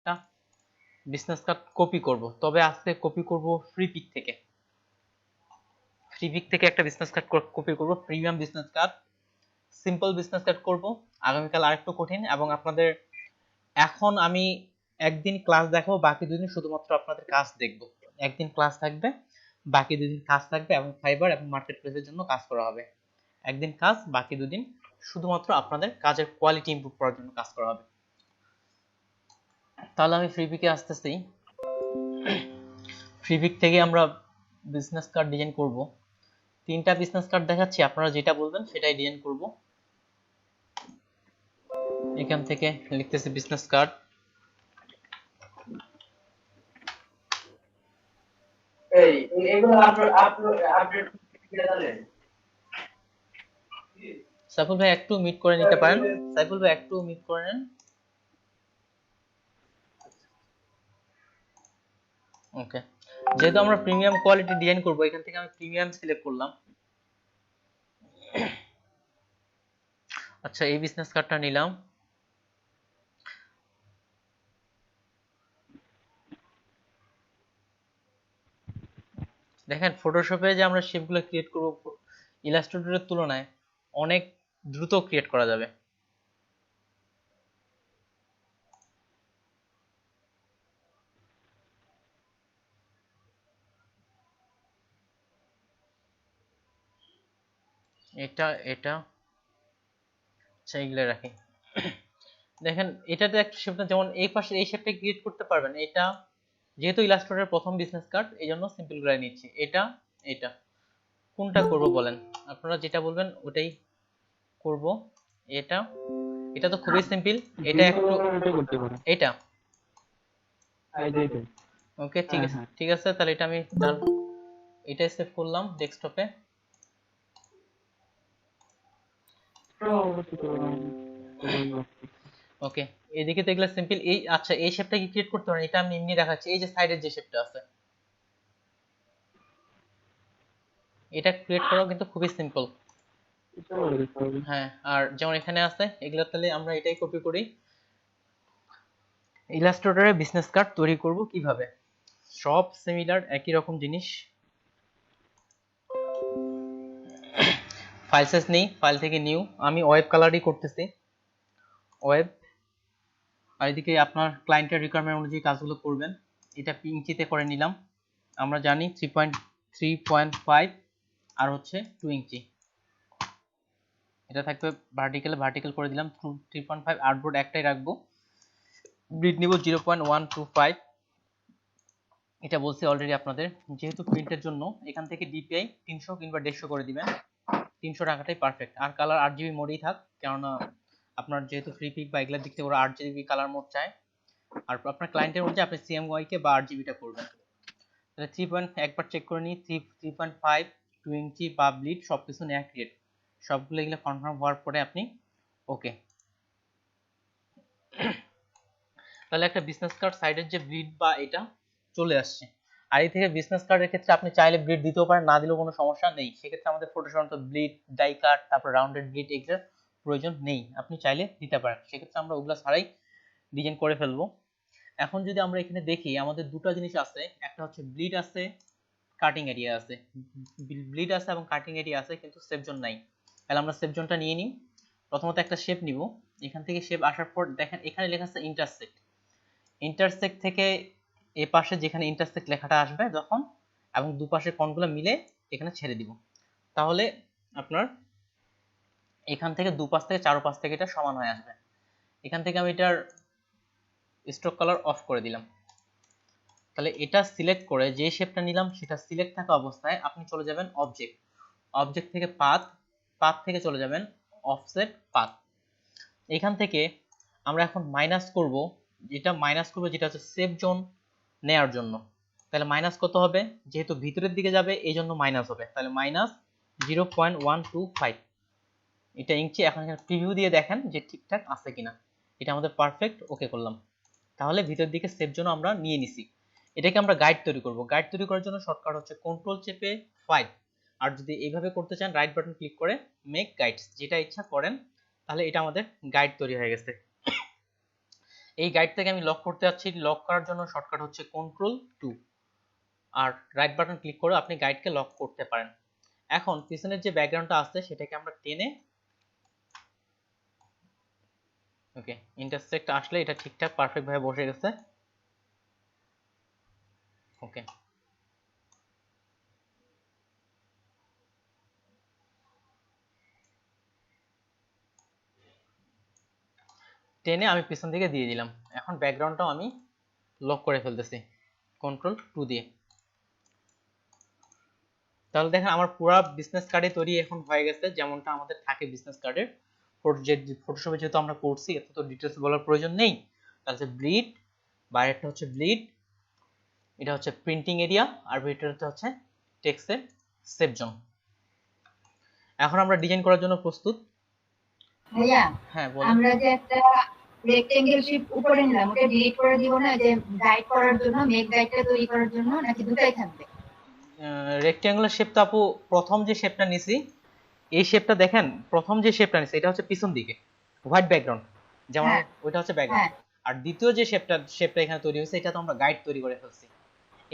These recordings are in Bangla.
একটা বিজনেস কার্ড কপি করব, তবে আজকে কপি করব ফ্রিপিক থেকে। ফ্রিপিক থেকে একটা বিজনেস কার্ড কপি করব, premium business card, simple business card করব। আগামীকাল আরেকটু কঠিন, এবং আপনাদের এখন আমি একদিন ক্লাস দেখাবো, বাকি দুদিন শুধুমাত্র আপনাদের কাজ দেখব। একদিন ক্লাস থাকবে, বাকি দুদিন কাজ থাকবে, এবং ফাইবার এবং মার্কেট প্লেসের জন্য কাজ করা হবে। একদিন কাজ, বাকি দুদিন শুধুমাত্র আপনাদের কাজের কোয়ালিটি ইমপ্রুভ করার জন্য কাজ করা হবে। তাহলে আমি ফ্রিপিকে আসতেছি। ফ্রিপিক থেকে আমরা বিজনেস কার্ড ডিজাইন করব। 3টা বিজনেস কার্ড দেখাচ্ছি, আপনারা যেটা বলবেন সেটাই ডিজাইন করব। এখান থেকে লিখতেছি বিজনেস কার্ড। এই এগুলো আপডেট করে জানেন? সাইফুল ভাই একটু মিট করে নিতে পারেন, সাইফুল ভাই একটু মিট করে নেন। ওকে, যেহেতু আমরা প্রিমিয়াম কোয়ালিটি ডিজাইন করব, এখান থেকে আমি প্রিমিয়াম সিলেক্ট করলাম। আচ্ছা, এই বিজনেস কার্ডটা নিলাম। দেখেন ফটোশপে যে আমরা শেপগুলো ক্রিয়েট করব, ইলাস্ট্রেটরের তুলনায় অনেক দ্রুত ক্রিয়েট করা যাবে। এটা এটা আচ্ছা, এগুলো রাখি। দেখেন এটাতে একটা শেপ, যেমন এই পাশে এই শেপটা ক্রিয়েট করতে পারবেন। এটা যেহেতু ইলাস্ট্রেটরের প্রথম বিজনেস কার্ড, এই জন্য সিম্পল গুলাই নিচ্ছি। এটা এটা কোনটা করব বলেন, আপনারা যেটা বলবেন ওটাই করব। এটা এটা তো খুবই সিম্পল, এটা একটু এটা ওকে, ঠিক আছে ঠিক আছে, তাহলে এটা আমি এটাই সেভ করলাম ডেস্কটপে। ওকে, এদিকে তো এগুলো সিম্পল। এই আচ্ছা, এই শেপটা কি ক্রিয়েট করতে পারেন? এটা আমি এমনি দেখাচ্ছি। এই যে সাইডের যে শেপটা আছে, এটা ক্রিয়েট করাও কিন্তু খুবই সিম্পল। হ্যাঁ, আর যেমন এখানে আছে এগুলো, তাহলে আমরা এটাই কপি করি। ইলাস্ট্রেটরে বিজনেস কার্ড তৈরি করব কিভাবে, সব সিমিলার, একই রকম জিনিস। ফাইল সাইজ নেই, ফাইল থেকে নিউ, আমি ওয়েব কালারই করতেছি, ওয়েব। আর এদিকে আপনার ক্লায়েন্টের রিকোয়ারমেন্ট অনুযায়ী কাজগুলো করবেন। এটা ইঞ্চিতে করে নিলাম, আমরা জানি 3.5 আর হচ্ছে 2 ইঞ্চি। এটা থাকবে ভার্টিক্যাল করে দিলাম 3.5। আর্টবোর্ড একটাই রাখবো, ব্রিড নিব 0.125। এটা বলছি অলরেডি আপনাদের। যেহেতু প্রিন্টের জন্য এখান থেকে ডিপিআই 300 কিংবা 150 করে দিবেন, 300 টাকাটাই পারফেক্ট। আর কালার 8GB মোডেই থাক, কেননা আপনার যেহেতু ফ্রি পিক বা এগুলা দিক থেকে ওরা 8GB কালার মোড চায়। আর আপনার ক্লায়েন্টের অনুযায়ী আপনি CMYK কে বা 8GBটা করবেন। তাহলে 3. একবার চেক করে নিই, 3.5, 2 ইঞ্চি বা ব্লিড সবকিছু নেয়া ক্রিয়েট, সবগুলো এগুলো কনফার্ম হওয়ার পরে আপনি ওকে। তাহলে একটা বিজনেস কার্ড সাইডের যে ব্লিড বা এটা চলে আসছে। আর এই থেকে বিজনেস কার্ডের ক্ষেত্রে আপনি চাইলে ব্লিড দিতেও পারেন, না দিলেও কোনো সমস্যা নেই। সেক্ষেত্রে আমাদের ফটোশপ ব্লিড, ডাই কাট, তারপর রাউন্ডেড ব্লিড এগুলোর প্রয়োজন নেই, আপনি চাইলে দিতে পারেন। সেক্ষেত্রে আমরা ওগুলো ছাড়াই ডিজাইন করে ফেলবো। এখন যদি আমরা এখানে দেখি, আমাদের দুটো জিনিস আছে, একটা হচ্ছে ব্লিড আছে, কাটিং এরিয়া আছে। ব্লিড আছে এবং কাটিং এরিয়া আছে, কিন্তু সেফ জোন নাই। তাহলে আমরা সেফ জোনটা নিয়ে নিই। প্রথমত একটা শেপ নিব, এখান থেকে শেপ আসার পর দেখেন এখানে লেখা আছে ইন্টারসেক্ট। ইন্টারসেক্ট থেকে এ পাশে যেখানে ইন্টারসেক্ট লেখাটা আসবে যখন, এবং দুপাশের কোণগুলো মিলে এখানে ছেড়ে দিব, তাহলে আপনার এখান থেকে দুপাশ থেকে চারপাশ থেকে এটা সমান হয়ে আসবে। এখান থেকে আমি এটার স্ট্রোক কালার অফ করে দিলাম। তাহলে এটা সিলেক্ট করে যে শেপটা নিলাম সেটা সিলেক্ট থাকা অবস্থায় আপনি চলে যাবেন অবজেক্ট, অবজেক্ট থেকে পাথ, পাথ থেকে চলে যাবেন অফসেট পাথ। এখান থেকে আমরা এখন মাইনাস করব, যেটা হচ্ছে সেফ জোন নেয়ার জন্য। তাহলে মাইনাস কত হবে, যেহেতু ভিতরের দিকে যাবে এই জন্য মাইনাস হবে, তাহলে মাইনাস 0.125। এটা ইঞ্চি। এখন এখানে প্রিভিউ দিয়ে দেখেন যে ঠিকঠাক আছে কিনা, এটা আমাদের পারফেক্ট, ওকে করলাম। তাহলে ভিতরের দিকে সেফ জোন আমরা নিয়ে নিছি। এটাকে আমরা গাইড তৈরি করব। গাইড তৈরি করার জন্য শর্টকাট হচ্ছে কন্ট্রোল চেপে 5, আর যদি এইভাবে করতে চান রাইট বাটন ক্লিক করে মেক গাইডস, যেটা ইচ্ছা করেন। তাহলে এটা আমাদের গাইড তৈরি হয়ে গেছে। এই গাইড থেকে আমি লক করতে যাচ্ছি, লক করার জন্য শর্টকাট হচ্ছে Ctrl+2 আর রাইট বাটন ক্লিক করে আপনি গাইডকে লক করতে পারেন। এখন পিছনের যে ব্যাকগ্রাউন্ডটা আছে সেটাকে আমরা টেনে, ওকে, ইন্টারসেক্ট আসলে এটা ঠিকঠাক পারফেক্ট ভাবে বসে গেছে। ওকে, টেনে আমি পিছন থেকে দিয়ে দিলাম। এখন ব্যাকগ্রাউন্ডটাও আমি লক করে ফেলতেছি Ctrl+2 দিয়ে। তাহলে দেখেন আমার পুরো বিজনেস কার্ডে তৈরি এখন হয়ে গেছে, যেমনটা আমাদের থাকে বিজনেস কার্ডের। ফটোশপে যেহেতু আমরা করছি এত তো ডিটেলস বলার প্রয়োজন নেই। তাহলে ব্লিড, বাইরেরটা হচ্ছে ব্লিড, এটা হচ্ছে প্রিন্টিং এরিয়া, আর ভিতরটা হচ্ছে টেক্সটের সেভ জোন। এখন আমরা ডিজাইন করার জন্য প্রস্তুত। ভাইয়া, হ্যাঁ বলেন। আমরা যে একটা রেক্টেঙ্গেল শেপ উপরে নিলাম, ওটা ডিলিট করে দিব না, যে গাইড করার জন্য, মেক গাইডটা তৈরি করার জন্য, নাকি দুটাই থাকবে? রেক্ট্যাঙ্গুলার শেপটা আপু প্রথম যে শেপটা নিছি, এই শেপটা দেখেন, প্রথম যে শেপটা নিছি এটা হচ্ছে পিছন দিকে হোয়াইট ব্যাকগ্রাউন্ড, যেমন হ্যাঁ, ওইটা হচ্ছে ব্যাকগ্রাউন্ড। আর দ্বিতীয় যে শেপটা এখানে তৈরি হয়েছে এটা তো আমরা গাইড তৈরি করে ফেলছি।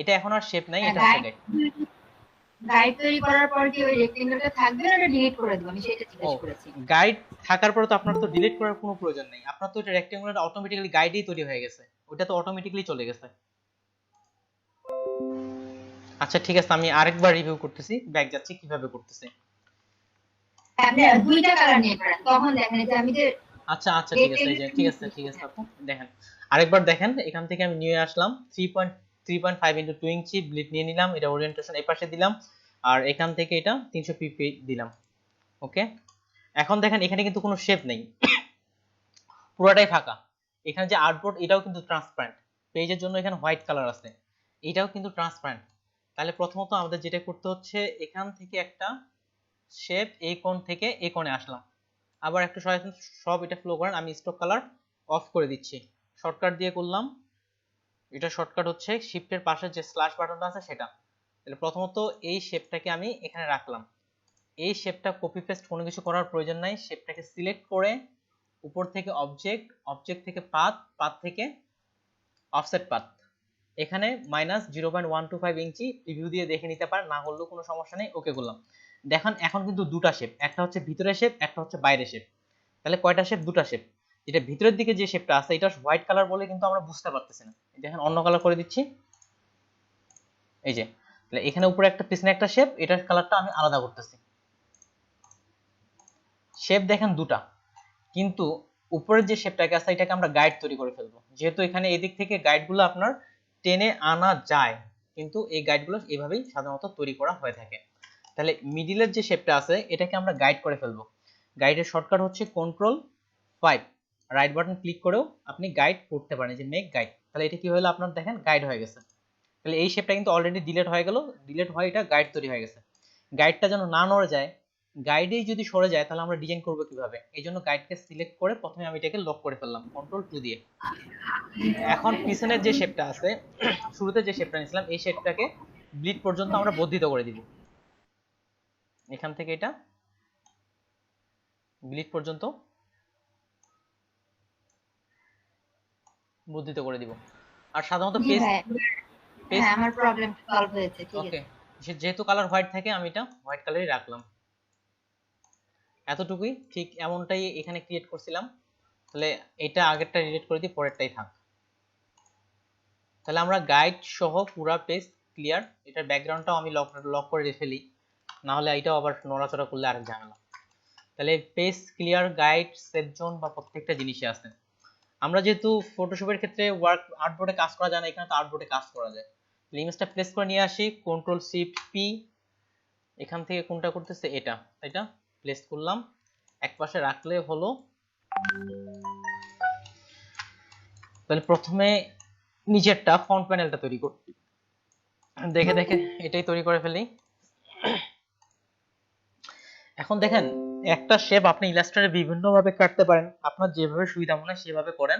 এটা এখন আর শেপ নাই, এটা হচ্ছে গাইড। গাইড তৈরি করার পর কি ওই রেক্টেঙ্গেলটা থাকবে না, ওটা ডিলিট করে দিব? আমি সেটা জিজ্ঞেস করেছি। গাইড থাকার পরে তো আপনার তো ডিলিট করার কোনো প্রয়োজন নেই, আপনার তো এটা রেক্ট্যাঙ্গুলার অটোমেটিক্যালি গাইডেই তৈরি হয়ে গেছে, ওটা তো অটোমেটিক্যালি চলে গেছে। আচ্ছা ঠিক আছে, আমি আরেকবার রিভিউ করতেছি, ব্যাক যাচ্ছি কিভাবে করতেছি। আপনি দুইটা কালার নিয়ে করেন, তখন দেখেন যে আমি যে আচ্ছা আচ্ছা ঠিক আছে, এই যে ঠিক আছে আপু দেখেন, আরেকবার দেখেন, এখান থেকে আমি নিয়ে আসলাম 3.5 ইনটু 2 ইঞ্চি ব্লিড নিয়ে নিলাম, এটা ওরিয়েন্টেশন এই পাশে দিলাম, আর এখান থেকে এটা 300 পিপি দিলাম। ওকে, এখন দেখেন এখানে কিন্তু কোনো শেপ নেই, পুরোটাই ফাঁকা। এখানে যে আর্টবোর্ড এটাও কিন্তু ট্রান্সপারেন্ট, পেজের জন্য এখানে হোয়াইট কালার আছে, এটাও কিন্তু ট্রান্সপারেন্ট। তাহলে প্রথমত আমাদের যেটা করতে হচ্ছে, এখান থেকে একটা শেপ এই কোণ থেকে এই কোণে আসলাম, আবার একটু সব এটা ফ্লো করেন, আমি স্টক কালার অফ করে দিচ্ছি, শর্টকাট দিয়ে করলাম। এটা শর্টকাট হচ্ছে শিফটের পাশে যে স্ল্যাশ বাটনটা আছে সেটা। তাহলে প্রথমত এই শেপটাকে আমি এখানে রাখলাম, এই শেপটা কপি পেস্ট কোনো কিছু করার প্রয়োজন নাই, শেপটাকে সিলেক্ট করে উপর থেকে অবজেক্ট, অবজেক্ট থেকে পাথ, পাথ থেকে অফসেট পাথ, এখানে -0.125 ইঞ্চি প্রিভিউ দিয়ে দেখে নিতে পারেন, না হলেও কোনো সমস্যা নেই। ওকে করলাম, দেখেন এখন কিন্তু দুটা শেপ, একটা হচ্ছে ভিতরের শেপ, একটা হচ্ছে বাইরের শেপ। তাহলে কয়টা শেপ? দুটা শেপ। যেটা ভিতরের দিকে যে শেপটা আছে এটা হোয়াইট কালার বলে কিন্তু আমরা বুঝতে পারতেছি না, দেখেন অন্য কালার করে দিচ্ছি, এই যে। তাহলে এখানে উপরে একটা পিছনে একটা শেপ, এটার কালারটা আমি আলাদা করতেছি। শেপ দেখেন দুটা, কিন্তু উপরের যে শেপটাকে আছে এটাকে আমরা গাইড তৈরি করে ফেলবো, যেহেতু এখানে এদিক থেকে গাইডগুলো আপনার টেনে আনা যায়, কিন্তু এই গাইডগুলো এইভাবেই সাধারণত তৈরি করা হয়ে থাকে। তাহলে মিডিলের যে শেপটা আছে এটাকে আমরা গাইড করে ফেলবো। গাইডের শর্টকাট হচ্ছে Ctrl+5, রাইট বাটন ক্লিক করেও আপনি গাইড করতে পারেন, যে মেক গাইড। তাহলে এটা কি হলো আপনার দেখেন গাইড হয়ে গেছে। তাহলে এই শেপটা কিন্তু অলরেডি ডিলিট হয়ে গেল, ডিলিট হয়ে এটা গাইড তৈরি হয়ে গেছে। গাইডটা যেন না নড়ে যায়, গাইডেই যদি সরে যায় তাহলে আমরা ডিজাইন করব কিভাবে, এই জন্য গাইডকে সিলেক্ট করে প্রথমে আমি এটাকে লক করে ফেললাম Ctrl+2 দিয়ে। এখন পিছনের যে শেপটা আছে, শুরুতে যে শেপটা নিয়েছিলাম এই শেপটাকে ব্লিড পর্যন্ত আমরা বর্ধিত করে দিব, এখান থেকে এটা ব্লিড পর্যন্ত বর্ধিত করে দিব। আর সাধারণত জি পেজ, ভাই, হ্যাঁ আমার প্রবলেম সলভ হয়েছে, ঠিক ওকে, আছে। যেহেতু কালার হোয়াইট থাকে আমি এটা হোয়াইট কালারই রাখলাম, এতটুকুই, ঠিক এমনটাই এখানে ক্রিয়েট করছিলাম। তাহলে এটা আগেরটা ডিলিট করে দিই, পরেরটাই থাক। তাহলে আমরা গাইড সহ পুরো পেজ ক্লিয়ার, এটার ব্যাকগ্রাউন্ডটাও আমি লক করে ফেলি, না হলে এটাও আবার নড়াচড়া করলে আরেক ঝামেলা। তাহলে page clear, guide, save zone বা প্রত্যেকটা জিনিসই আছে। আমরা যেহেতু ফটোশপের ক্ষেত্রে আর্টবোর্ডে কাজ করা যায় না, এখানে তো আর্টবোর্ডে কাজ করা যায়। ইমেজটা প্লেস করে নিয়ে আসি, Ctrl+Shift+P, এখান থেকে কোনটা করতেছে এটা প্লেস করলাম, একপাশে রাখলে হলো। তাহলে প্রথমে নিচেরটা ফন্ট প্যানেলটা তৈরি করি, দেখে দেখে এটাই তৈরি করে ফেলি। এখন দেখেন একটা শেপ আপনি ইলাস্ট্রেটরে বিভিন্ন ভাবে কাটতে পারেন, আপনার যেভাবে সুবিধা মনে হয় সেভাবে করেন,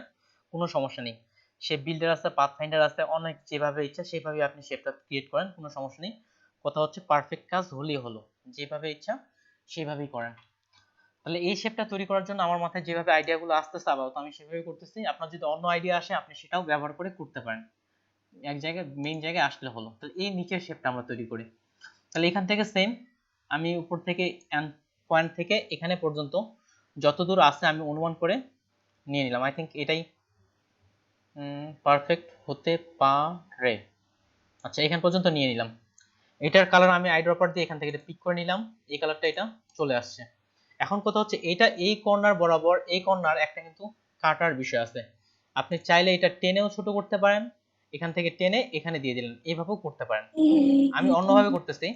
কোনো সমস্যা নেই। শেপ বিল্ডার আছে, পাথফাইন্ডার আছে, অনেক যেভাবে ইচ্ছা সেভাবে আপনি শেপটা ক্রিয়েট করেন, কোনো সমস্যা নেই। কথা হচ্ছে পারফেক্ট কাজ হলেই হলো, যেভাবে ইচ্ছা সেভাবেই করেন। তাহলে এই শেপটা তৈরি করার জন্য আমার মাথায় যেভাবে আইডিয়াগুলো আসতেছে আপাতত আমি সেভাবে করতেছি। আপনার যদি অন্য আইডিয়া আসে আপনি সেটাও ব্যবহার করে করতে পারেন, এক জায়গায় মেইন জায়গায় আসলে হলো। তাহলে এই নিচের শেপটা আমরা তৈরি করি। তাহলে এখান থেকে সেম আমি উপর থেকে পয়েন্ট থেকে এখানে পর্যন্ত যত দূর আছে আমি অনুমান করে নিয়ে নিলাম। আই থিঙ্ক এটাই পারফেক্ট হতে পারে। আচ্ছা এখান পর্যন্ত নিয়ে নিলাম। এটার কালার আমি আইড্রপার দিয়ে এখান থেকে এটা পিক করে নিলাম, এই কালারটা এটা চলে আসছে। এখন কথা হচ্ছে এটা এই কর্নার বরাবর এই কর্নার একটা কিন্তু কাটার বিষয় আছে। আপনি চাইলে এটা টেনেও ছোট করতে পারেন, এখান থেকে টেনে এখানে দিয়ে দিলেন, এইভাবেও করতে পারেন। আমি অন্যভাবে করতেছি,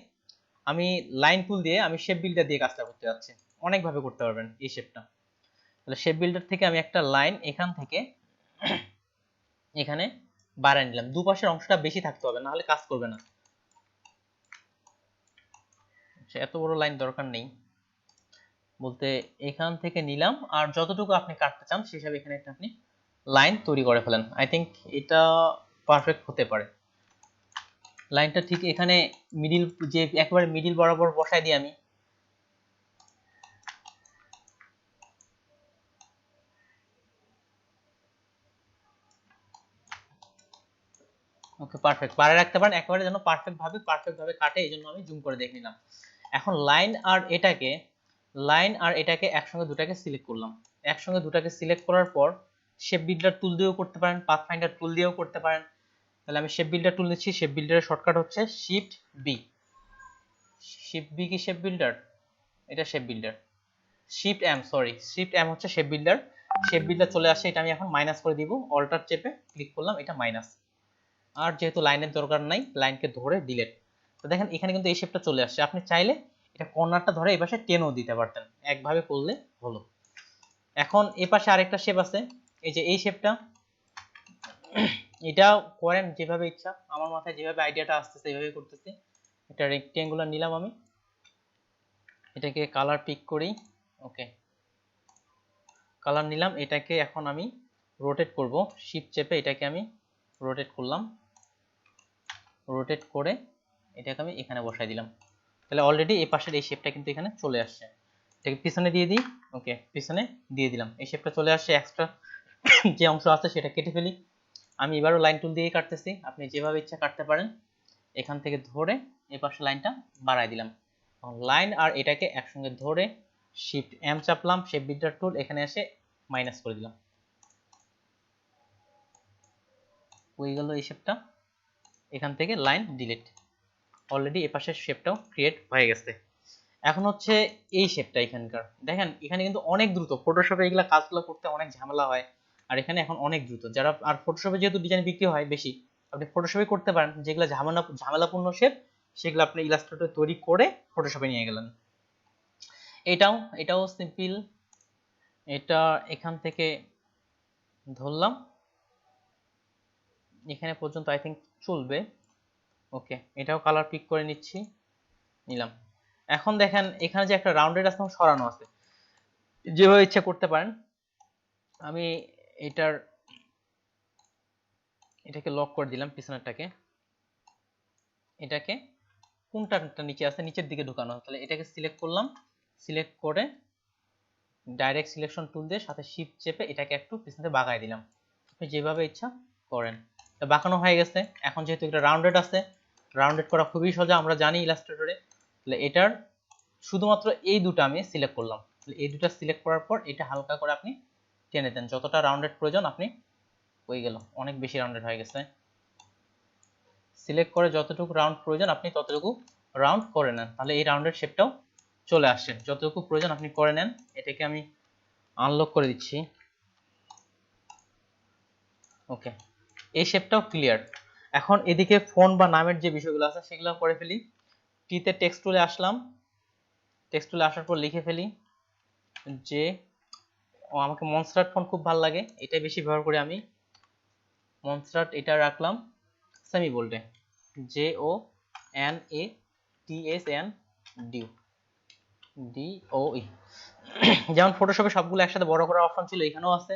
আমি লাইন টুল দিয়ে আমি শেপ বিল্ডার দিয়ে কাজটা করতে যাচ্ছি। অনেকভাবে করতে পারবেন এই শেপটা। তাহলে শেপ বিল্ডার থেকে আমি একটা লাইন এখান থেকে এখানে বাড়ায় নিলাম, দুপাশের অংশটা বেশি থাকতে হবে না হলে কাজ করবে না। এত বড় লাইন দরকার নেই বলতে, এখান থেকে নিলাম আর যতটুকু আপনি কাটতে চান সেই হিসাবে এখানে একটা আপনি লাইন তৈরি করে ফেলেন। আই থিঙ্ক এটা পারফেক্ট হতে পারে। লাইনটা ঠিক এখানে মিডিল, যে একেবারে মিডিল বরাবর বসাই দিই আমি। ওকে পারফেক্ট, পারে রাখতে পারেন একেবারে যেন পারফেক্ট ভাবে কাটে, এই জন্য আমি জুম করে দেখে নিলাম। এখন লাইন আর এটাকে একসঙ্গে দুটাকে সিলেক্ট করলাম। একসঙ্গে দুটাকে সিলেক্ট করার পর শেপ বিল্ডার টুল দিয়েও করতে পারেন, পাথফাইন্ডার টুল দিয়েও করতে পারেন। তাহলে আমি শেপ বিল্ডার টুল নিচ্ছি, শেপ বিল্ডারের শর্টকাট হচ্ছে শিফট বি। শিফট বি কি শেপ বিল্ডার? এটা shape builder. Shift M, sorry shift M হচ্ছে শেপ বিল্ডার। শেপ বিল্ডার চলে আসে, এটা আমি এখন মাইনাস করে দিব, অল্টার চেপে ক্লিক করলাম, এটা মাইনাস। আর যেহেতু লাইনের দরকার নাই, লাইনকে ধরে ডিলিট। তো দেখেন এখানে কিন্তু এই শেপটা চলে আসছে। আপনি চাইলে এটা কর্নারটা ধরে এই পাশে টেনও দিতে পারতেন, একভাবে করলে হলো। এখন এই পাশে আরেকটা শেপ আছে, এই যে এই শেপটা, এটা করেন যেভাবে ইচ্ছা, আমার মাথায় যেভাবে আইডিয়াটা আসতেছে এইভাবে করতেছি। এটা রেক্টেঙ্গুলার নিলাম আমি, এটাকে কালার পিক করি, ওকে কালার নিলাম। এটাকে এখন আমি রোটেট করব, শিফট চেপে এটাকে আমি রোটেট করলাম, রোটেট করে এটাকে আমি এখানে বসাই দিলাম। তাহলে অলরেডি এই পাশের এই শেপটা কিন্তু এখানে চলে আসছে। এটাকে পিছনে দিয়ে দিই, ওকে পিছনে দিয়ে দিলাম, এই শেপটা চলে আসছে। এক্সট্রা যে অংশ আছে সেটা কেটে ফেলি। আমি এবারও লাইন টুল দিয়ে কাটতেছি, আপনি যেভাবে ইচ্ছা কাটতে পারেন। এখান থেকে ধরে এই পাশের লাইনটা বাড়াই দিলাম। লাইন আর এটাকে একসঙ্গে ধরে শিফট এম চাপলাম, শেপ বিল্ডার টুল, এখানে এসে মাইনাস করে দিলাম, হয়ে গেল এই শেপটা। এখান থেকে লাইন ডিলিট, অলরেডি এই পাশের শেপটাও ক্রিয়েট হয়ে গেছে। এখন হচ্ছে এই শেপটা এখানকার, দেখেন এখানে কিন্তু অনেক দ্রুত, ফটোশপে এগুলা কাজগুলো করতে অনেক ঝামেলা হয়, আর এখানে এখন অনেক দ্রুত। যারা আর ফটোশপে যেহেতু ডিজাইন বিক্রি হয় বেশি, আপনি ফটোশপে করতে পারেন। যেগুলো ঝামেলাপূর্ণ শেপ সেগুলো আপনি ইলাস্ট্রেটর তৈরি করে ফটোশপে নিয়ে গেলেন। এটাও সিম্পল, এটা এখান থেকে ধরলাম এখানে পর্যন্ত আই থিঙ্ক চলবে। ওকে এটাও কালার পিক করে নিচ্ছি, নিলাম। এখন দেখেন এখানে যে একটা রাউন্ডেড আছে সরানো আছে, যেভাবে ইচ্ছা করতে পারেন। আমি এটাকে লক করে দিলাম পিছনেরটাকে, এটাকে কোনটা নিচে আছে নিচের দিকে ঢুকানো, তাহলে এটাকে সিলেক্ট করলাম, সিলেক্ট করে ডাইরেক্ট সিলেকশন টুল দিয়ে সাথে শিফট চেপে এটাকে একটু পিছনে বাঁকায় দিলাম। আপনি যেভাবে ইচ্ছা করেন, বাঁকানো হয়ে গেছে। এখন যেহেতু এটা রাউন্ডেড আছে, রাউন্ডেড করা খুবই সোজা, আমরা জানি ইলাস্ট্রেটরে। তাহলে এটার শুধুমাত্র এই দুটো আমি সিলেক্ট করলাম, এই দুটো সিলেক্ট করার পর এটা হালকা করে আপনি টেনে দেন, যতটা রাউন্ডেড প্রয়োজন আপনি, হয়ে গেল অনেক বেশি রাউন্ডেড হয়ে গেছে। সিলেক্ট করে যতটুকু রাউন্ড প্রয়োজন আপনি ততটুকু রাউন্ড করে নেন, তাহলে এই রাউন্ডেড শেপটাও চলে আসছে। যতটুকু প্রয়োজন আপনি করে নেন। এটাকে আমি আনলক করে দিচ্ছি, ওকে এই শেপটাও ক্লিয়ার। এখন এদিকে ফোন বা নামের যে বিষয়গুলো আছে সেগুলো করে ফেলি। টিতে টেক্সট টুলে আসলাম, টেক্সট টুলে আসার পর লিখে ফেলি যে আমাকে মনস্টার্ট ফন্ট খুব ভালো লাগে, এটাই বেশি ব্যবহার করি আমি। মনস্টার্ট এটা রাখলাম সেমি বোল্ডে, JONATSNDOE। যেমন ফটোশপে সবগুলো একসাথে বড় করার অপশন ছিল, এখানেও আছে।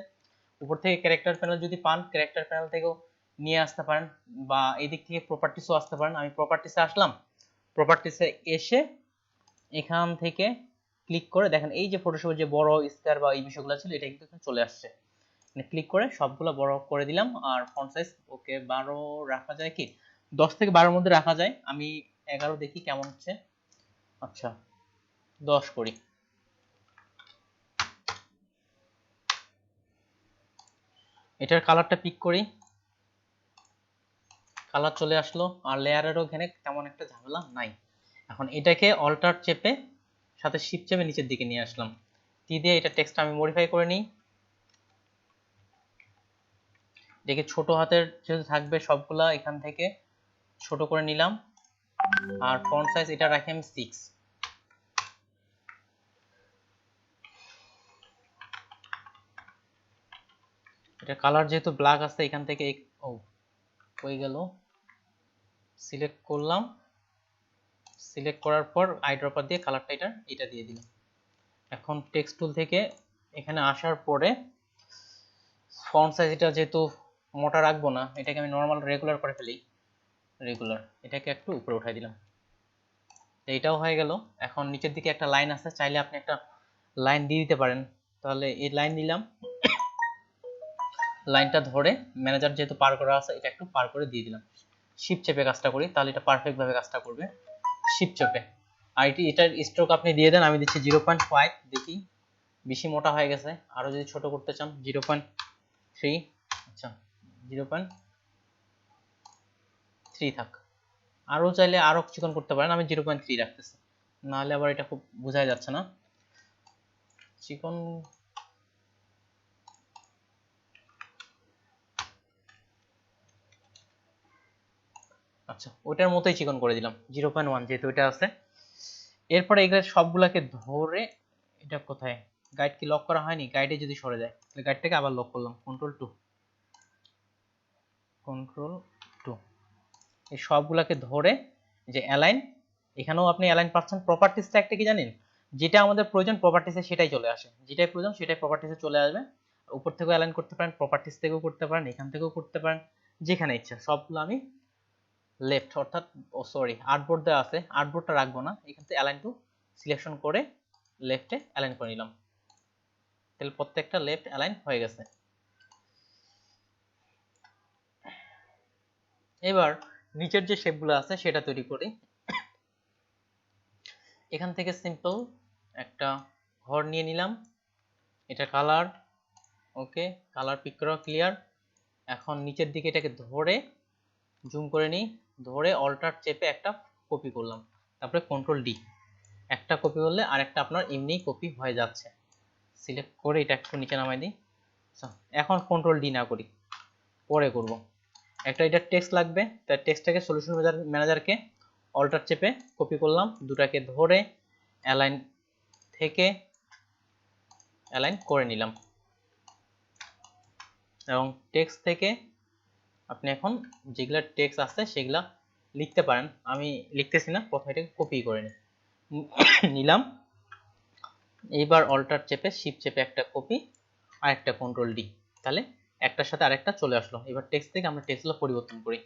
উপর থেকে ক্যারেক্টার প্যানেল যদি পান, ক্যারেক্টার প্যানেল থেকেও নিয়ে আসতে পারেন, বা এদিক থেকে প্রপার্টিসও আসতে পারেন। আমি প্রপার্টিসে আসলাম, প্রপার্টিসে এসে এখান থেকে ক্লিক করে দেখেন এই যে ফটোশপের যে বড় স্কয়ার বা এই বিষয়গুলো ছিল এটা কিন্তু এখানে চলে আসছে। মানে ক্লিক করে সবগুলো বড় করে দিলাম। আর ফন্ট সাইজ ওকে 12 রাখা যায় কি, 10 থেকে 12 এর মধ্যে রাখা যায়। আমি 11 দেখি কেমন হচ্ছে। আচ্ছা 10 করি। এটার কালারটা পিক করি, কালার চলে আসলো। আর লেয়ারেরও এখানে তেমন একটা ঝামেলা নাই। এখন এটাকে অল্টার চেপে সাথে শিফট চেপে নিচের দিকে নিয়ে আসলাম। দিয়ে এটা টেক্সট আমি মডিফাই করে নিই। দেখে ছোট হাতের যেহেতু থাকবে সবগুলা এখান থেকে ছোট করে নিলাম। আর ফন্ট সাইজ এটা রাখি আমি 6। এটা কালার যেহেতু ব্ল্যাক আছে এখান থেকে ও হয়ে গেল, সিলেক্ট করলাম। সিলেক্ট করার পর আইড্রপার দিয়ে কালারটা এটা দিয়ে দিলাম। এখন টেক্সট টুল থেকে এখানে আসার পরে ফন্ট সাইজ এটা যেহেতু মোটা রাখবো না, এটাকে আমি নর্মাল রেগুলার করে ফেলি। রেগুলার এটাকে একটু উপরে উঠাই দিলাম। এইটাও হয়ে গেল। এখন নিচের দিকে একটা লাইন আছে, চাইলে আপনি একটা লাইন দিয়ে দিতে পারেন। তাহলে এই লাইন দিলাম, লাইনটা ধরে ম্যানেজার যেহেতু পার করা আছে এটা একটু পার করে দিয়ে দিলাম। শিফট চেপে কাজটা করি, তাহলে এটা পারফেক্ট ভাবে কাজটা করবে। শিফট চেপে আর এটার স্ট্রোক আপনি দিয়ে দেন। আমি দিচ্ছি 0.5। দেখি বেশি মোটা হয়ে গেছে, আরো যদি ছোট করতে চান 0.3। আচ্ছা 0.3 থাক। আরো চাইলে আরো চিকন করতে পারেন, আমি 0.3 রাখতেছি, নাহলে আবার এটা খুব বোঝা যাচ্ছে না চিকন। আচ্ছা ওটার মতোই চিকন করে দিলাম 0.1 যেহেতু এটা আছে। এরপরে এগুলো সবগুলাকে ধরে এটা কোথায়, গাইড কি লক করা হয়নি, গাইডে যদি সরে যায় তাহলে গাইডটাকে আবার লক করলাম কন্ট্রোল 2। এই সবগুলাকে ধরে যে অ্যালাইন, এখানেও আপনি অ্যালাইন পাচ্ছেন। প্রপার্টিসটা একটা কি জানেন, যেটা আমাদের প্রয়োজন প্রপার্টিসে সেটাই চলে আসে, যেটাই প্রয়োজন সেটাই প্রপার্টিসে চলে আসবে। উপর থেকেও অ্যালাইন করতে পারেন, প্রপার্টিস থেকেও করতে পারেন, এখান থেকেও করতে পারেন, যেখানে ইচ্ছা। সবগুলো আমি লেফট অর্থাৎ সরি আর্টবোর্ড দেওয়া আছে, আর্টবোর্ডটা রাখবো না, এখান থেকে অ্যালাইন টু সিলেকশন করে লেফটে অ্যালাইন করে নিলাম। তাহলে প্রত্যেকটা লেফট অ্যালাইন হয়ে গেছে। এবার নিচের যে শেপগুলো আছে সেটা তৈরি করি। এখান থেকে সিম্পল একটা ঘর নিয়ে নিলাম। এটা কালার ওকে, কালার পিক করা ক্লিয়ার। এখন নিচের দিকে এটাকে ধরে জুম করে নিই, ধরে অল্টার চেপে একটা কপি করলাম, তারপরে কন্ট্রোল ডি। একটা কপি করলে আরেকটা আপনার এমনি কপি হয়ে যাচ্ছে। সিলেক্ট করে এটা একটু নিচে নামাই দিই। এখন কন্ট্রোল ডি না করি, পরে করব। একটা এটা টেক্সট লাগবে, তার টেক্সটটাকে সলিউশন ম্যানেজারকে অল্টার চেপে কপি করলাম, দুটাকে ধরে অ্যালাইন থেকে অ্যালাইন করে নিলাম। এবং টেক্সট থেকে আপনি এখন যেগুলা টেক্সট আছে সেগুলা লিখতে পারেন, আমি লিখতেছি না, প্রথমে এটাকে কপি করে নিলাম। এইবার অল্টার চেপে শিফট চেপে একটা কপি আর একটা কন্ট্রোল ডি, তাহলে একটার সাথে আরেকটা চলে আসলো। এবার টেক্সট থেকে আমরা টেক্সটগুলো পরিবর্তন করি,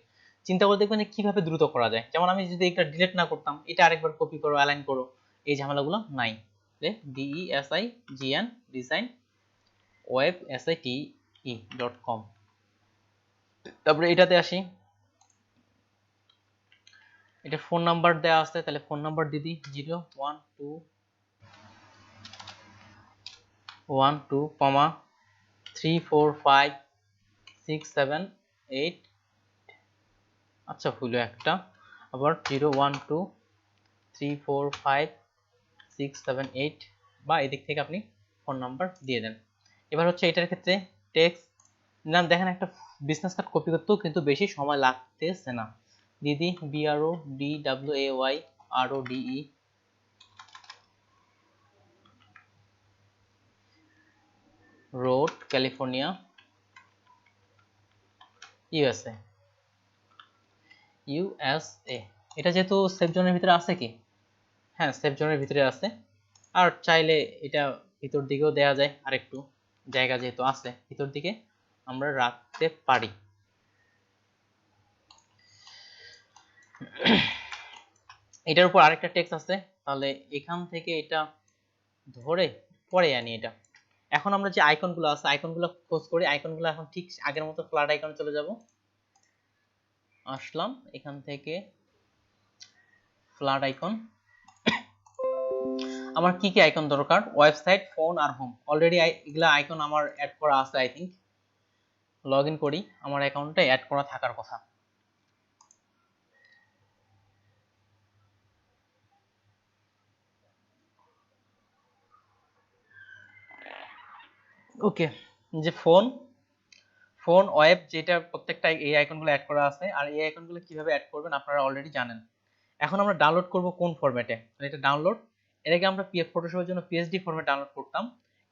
চিন্তা করে দেখবেন যে কিভাবে দ্রুত করা যায়। যেমন আমি যদি এটা ডিলিট না করতাম, এটা আরেকবার কপি করো অ্যালাইন করো, এই ঝামেলাগুলো নাই। DESIGN design web SITE.com। তারপরে এটাতে আসি, এটা ফোন নাম্বার দেওয়া আছে, তাহলে ফোন নাম্বার দিয়ে দিই 012,345,678। আচ্ছা হলো একটা, আবার 012,345,678 বা এদিক থেকে আপনি ফোন নাম্বার দিয়ে দেন। এবার হচ্ছে এটার ক্ষেত্রে টেক্সট নাম দেখেন, একটা বিজনেস কার্ড কপি করতেও কিন্তু বেশি সময় লাগতেছে না। দিদি BRODWAYRODE রোড ক্যালিফোর্নিয়া USA। এটা যেহেতু সেফ জোনের ভিতরে আছে কি, হ্যাঁ সেফ জোনের ভিতরে আছে। আর চাইলে এটা ভিতর দিকেও দেয়া যায়, আরেকটু জায়গা যেহেতু আছে ভিতর দিকে আমরা রাখতে পারি। এটার উপর আরেকটা টেক্সট আছে, তাহলে এখান থেকে এটা ধরে পরে আনি এটা। এখন আমরা যে আইকনগুলো আছে আইকনগুলো খোঁজ করি, আইকনগুলো এখন ঠিক আগের মতো ফ্ল্যাট আইকনে চলে যাব। আসলাম এখান থেকে ফ্ল্যাট আইকন। আমার কি কি আইকন দরকার? ওয়েবসাইট, ফোন আর হোম। অলরেডি এগুলা আইকন আমার অ্যাড করা আছে। আই থিংক লগ ইন করি, আমার অ্যাকাউন্টে অ্যাড করা থাকার কথা। ওকে, যে ফোন, ওয়েব, যেটা প্রত্যেকটা এই আইকনগুলো অ্যাড করা আছে। আর এই আইকনগুলো কিভাবে অ্যাড করবেন আপনারা অলরেডি জানেন। এখন আমরা ডাউনলোড করব কোন ফরম্যাটে? এটা ডাউনলোড, এর আগে আমরা পিএফ ফটোশপের জন্য পিএসডি ফরম্যাট ডাউনলোড করতাম,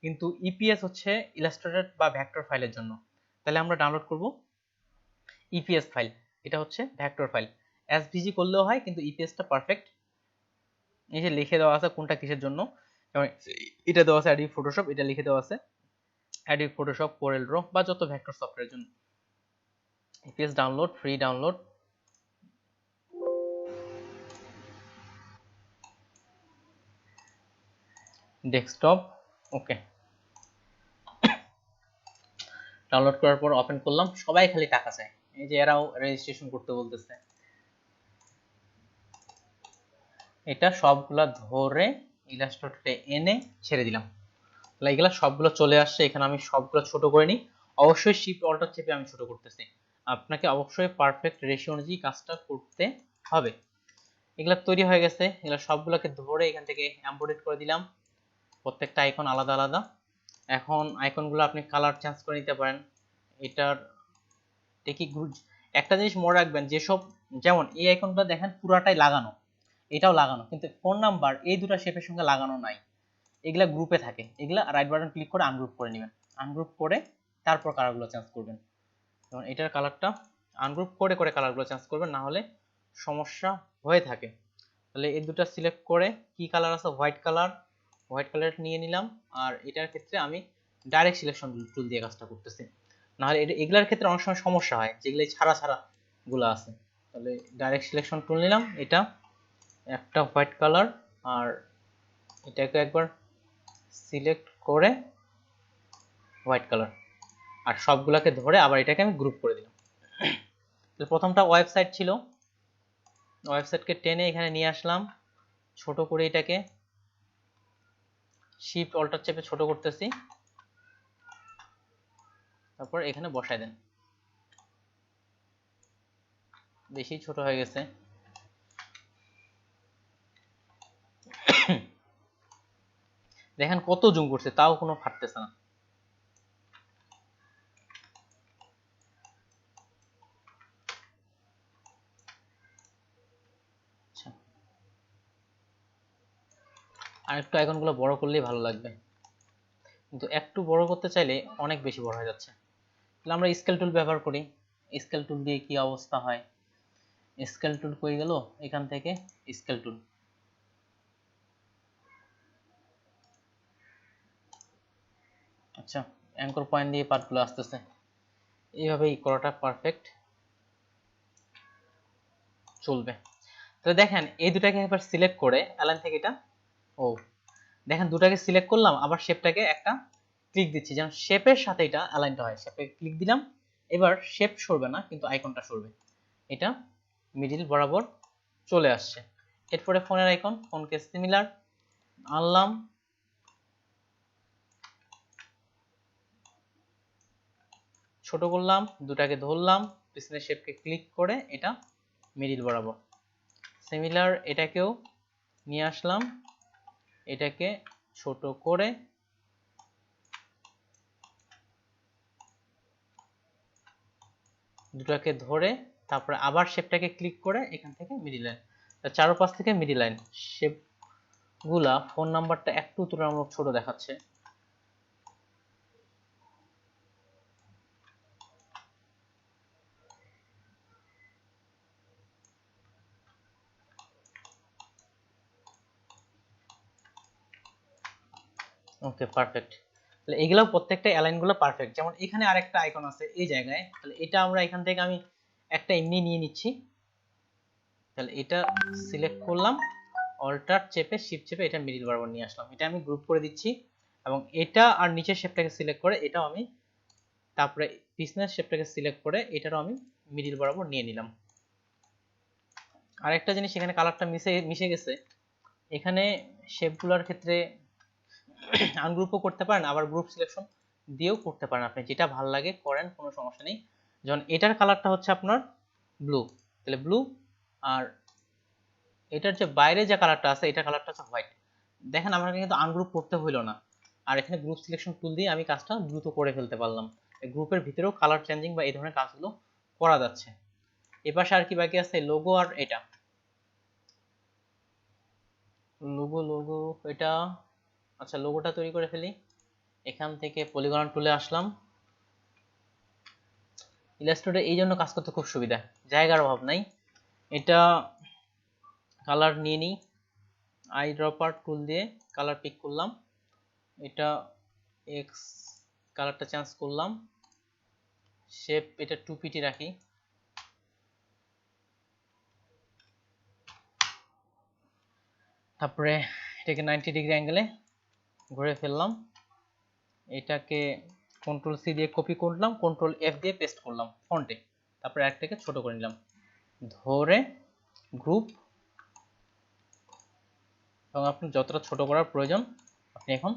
কিন্তু ইপিএস হচ্ছে ইলাস্ট্রেটর বা ভেক্টর ফাইলের জন্য। তাহলে আমরা ডাউনলোড করব ইপিএস ফাইল, এটা হচ্ছে ভেক্টর ফাইল। এসভিজি করলেও হয়, কিন্তু ইপিএসটা পারফেক্ট। এই যে লিখে দেওয়া আছে কোনটা কিসের জন্য, যেমন এটা দেওয়া আছে অ্যাডোবি ফটোশপ, এটা লিখে দেওয়া আছে অ্যাডোবি ফটোশপ, কোরেল ড্র বা যত ভেক্টর সফটওয়্যারের জন্য। EPS download, free download. Desktop, okay. Download করার পর ওপেন করলাম। সবাই খালি টাকা চায়, এই যে এরাও রেজিস্ট্রেশন করতে বলতেছে। এটা সবগুলা ধরে ইলাস্ট্রেটরে এনে ছেড়ে দিলাম। তাহলে এগুলা সবগুলো চলে আসছে। এখানে আমি সবগুলো ছোট করে নিই। অবশ্যই শিফট অল্টার চেপে আমি ছোট করতেছি। আপনাকে অবশ্যই পারফেক্ট রেশিও অনুযায়ী কাজটা করতে হবে। এগুলা তৈরি হয়ে গেছে, এগুলা সবগুলোকে ধরে এখান থেকে এমবেড করে দিলাম। প্রত্যেকটা আইকন আলাদা আলাদা। এখন আইকনগুলো আপনি কালার চেঞ্জ করে নিতে পারেন। এটার দেখি একটা জিনিস মনে রাখবেন, যেসব, যেমন এই আইকনটা দেখেন পুরাটাই লাগানো, এটাও লাগানো, কিন্তু ফোন নাম্বার এই দুটো শেপের সঙ্গে লাগানো নাই। এগুলা গ্রুপে থাকে, এগুলা রাইট বাটন ক্লিক করে আনগ্রুপ করে নেবেন। আনগ্রুপ করে তারপর কালারগুলো চেঞ্জ করবেন। যেমন এটার কালারটা আনগ্রুপ করে করে কালারগুলো চেঞ্জ করবেন, না হলে সমস্যা হয়ে থাকে। তাহলে এই দুটো সিলেক্ট করে কি কালার আছে, হোয়াইট কালার, হোয়াইট কালার নিয়ে নিলাম। আর এটার ক্ষেত্রে আমি ডাইরেক্ট সিলেকশন টুল দিয়ে কাজটা করতেছি, না হলে এগুলার ক্ষেত্রে অনেক সময় সমস্যা হয় যেগুলো ছাড়া ছাড়া গুলো আছে। তাহলে ডাইরেক্ট সিলেকশন টুল নিলাম, এটা একটা হোয়াইট কালার, আর এটাকে একবার সিলেক্ট করে হোয়াইট কালার, আর সবগুলোকে ধরে আবার এটাকে আমি গ্রুপ করে দিলাম। তাহলে প্রথমটা ওয়েবসাইট ছিল, ওয়েবসাইটকে টেনে এখানে নিয়ে আসলাম, ছোট করে এটাকে শিফট অল্টার চেপে ছোট করতেছি, তারপর এখানে বসায় দেন। বেশি ছোট হয়ে গেছে। দেখেন কত জুম করছে, তাও কোনো ফাটতেছে না। আর একটু আইকনগুলো বড় করলেই ভালো লাগবে, কিন্তু একটু বড় করতে চাইলে অনেক বেশি বড় হয়ে যাচ্ছে। তাহলে আমরা স্কেল টুল ব্যবহার করি। স্কেল টুল দিয়ে কি অবস্থা হয়? স্কেল টুল কই গেল? এখান থেকে স্কেল টুল, আচ্ছা অ্যাঙ্কর পয়েন্ট দিয়ে পার্টগুলো আসতেছে, এইভাবেই করাটা পারফেক্ট চলবে। তাহলে দেখেন এই দুটাকে একবার সিলেক্ট করে অ্যালাইন থেকে এটা, ও দেখেন দুটাকে সিলেক্ট করলাম, আবার শেপটাকে একটা ক্লিক দিচ্ছি যেন শেপের সাথে এটা অ্যালাইনটা হয়। শেপে ক্লিক দিলাম, এবার শেপ সরবে না কিন্তু আইকনটা সরবে। এটা মিডিল বরাবর চলে আসছে। এরপরে ফোনের আইকন, ফোনকে সিমিলার আনলাম, ছোট করলাম, দুটাকে ধরলাম, পিছনের শেপকে ক্লিক করে এটা মিডিল বরাবর সিমিলার, এটাকেও নিয়ে আসলাম, এটাকে ছোট করে দুটাকে ধরে তারপরে আবার শেপটাকে ক্লিক করে এখান থেকে মিডিল লাইন, চারপাশ থেকে মিডিল লাইন। শেপ গুলা ফোন নাম্বারটা একটু তুলনামূলক ছোট দেখাচ্ছে। Okay perfect. তাহলে এগুলো প্রত্যেকটা অ্যালাইন গুলো পারফেক্ট। যেমন এখানে আরেকটা আইকন আছে এই জায়গায়, তাহলে এটা আমরা এখান থেকে আমি একটা এমনি নিয়ে নিচ্ছি। তাহলে এটা সিলেক্ট করলাম, অল্টার চেপে শিফট চেপে এটা মিডিল বরাবর নিয়ে আসলাম। এটা আমি গ্রুপ করে দিচ্ছি এবং এটা আর নিচের শেপটাকে সিলেক্ট করে এটাও আমি, তারপরে পিছনের শেপটাকে সিলেক্ট করে এটারও আমি মিডিল বরাবর নিয়ে নিলাম। আরেকটা জিনিস, এখানে কালারটা মিশে গেছে। এখানে শেপগুলোর ক্ষেত্রে আনগ্রুপও করতে পারেন, আবার গ্রুপ সিলেকশন দিয়েও করতে পারেন, আপনি যেটা ভালো লাগে করেন, কোনো সমস্যা নেই। যেমন এটার কালারটা হচ্ছে আপনার ব্লু, তাহলে ব্লু, আর এটার যে বাইরে যে কালারটা আছে এটার কালারটা হচ্ছে হোয়াইট। দেখেন আমাকে কিন্তু আনগ্রুপ করতে হইলো না, আর এখানে গ্রুপ সিলেকশন টুল দিয়ে আমি কাজটা দ্রুত করে ফেলতে পারলাম। গ্রুপের ভিতরেও কালার চেঞ্জিং বা এই ধরনের কাজগুলো করা যাচ্ছে। এপাশে আর কি বাকি আছে, লোগো আর এটা লোগো এটা। আচ্ছা, লোগোটা তৈরি করে ফেলি। এখান থেকে পলিগন টুলে আসলাম। ইলাস্ট্রেটরে এই জন্য কাজ করতে খুব সুবিধা, জায়গার অভাব নাই। এটা কালার নিয়ে নিই, আই ড্রপার টুল দিয়ে কালার পিক করলাম। এটা এক্স কালারটা চেঞ্জ করলাম। শেপ এটা 2pt রাখি। তারপরে এটাকে 90 ডিগ্রি অ্যাঙ্গেলে ঘুরে ফেললাম। এটাকে কন্ট্রোল সি দিয়ে কপি করলাম, কন্ট্রোল এফ দিয়ে পেস্ট করলাম ফন্টে। তারপরে একটাকে ছোট করে নিলাম, ধরে গ্রুপ, এবং আপনি যতটা ছোট করার প্রয়োজন আপনি এখন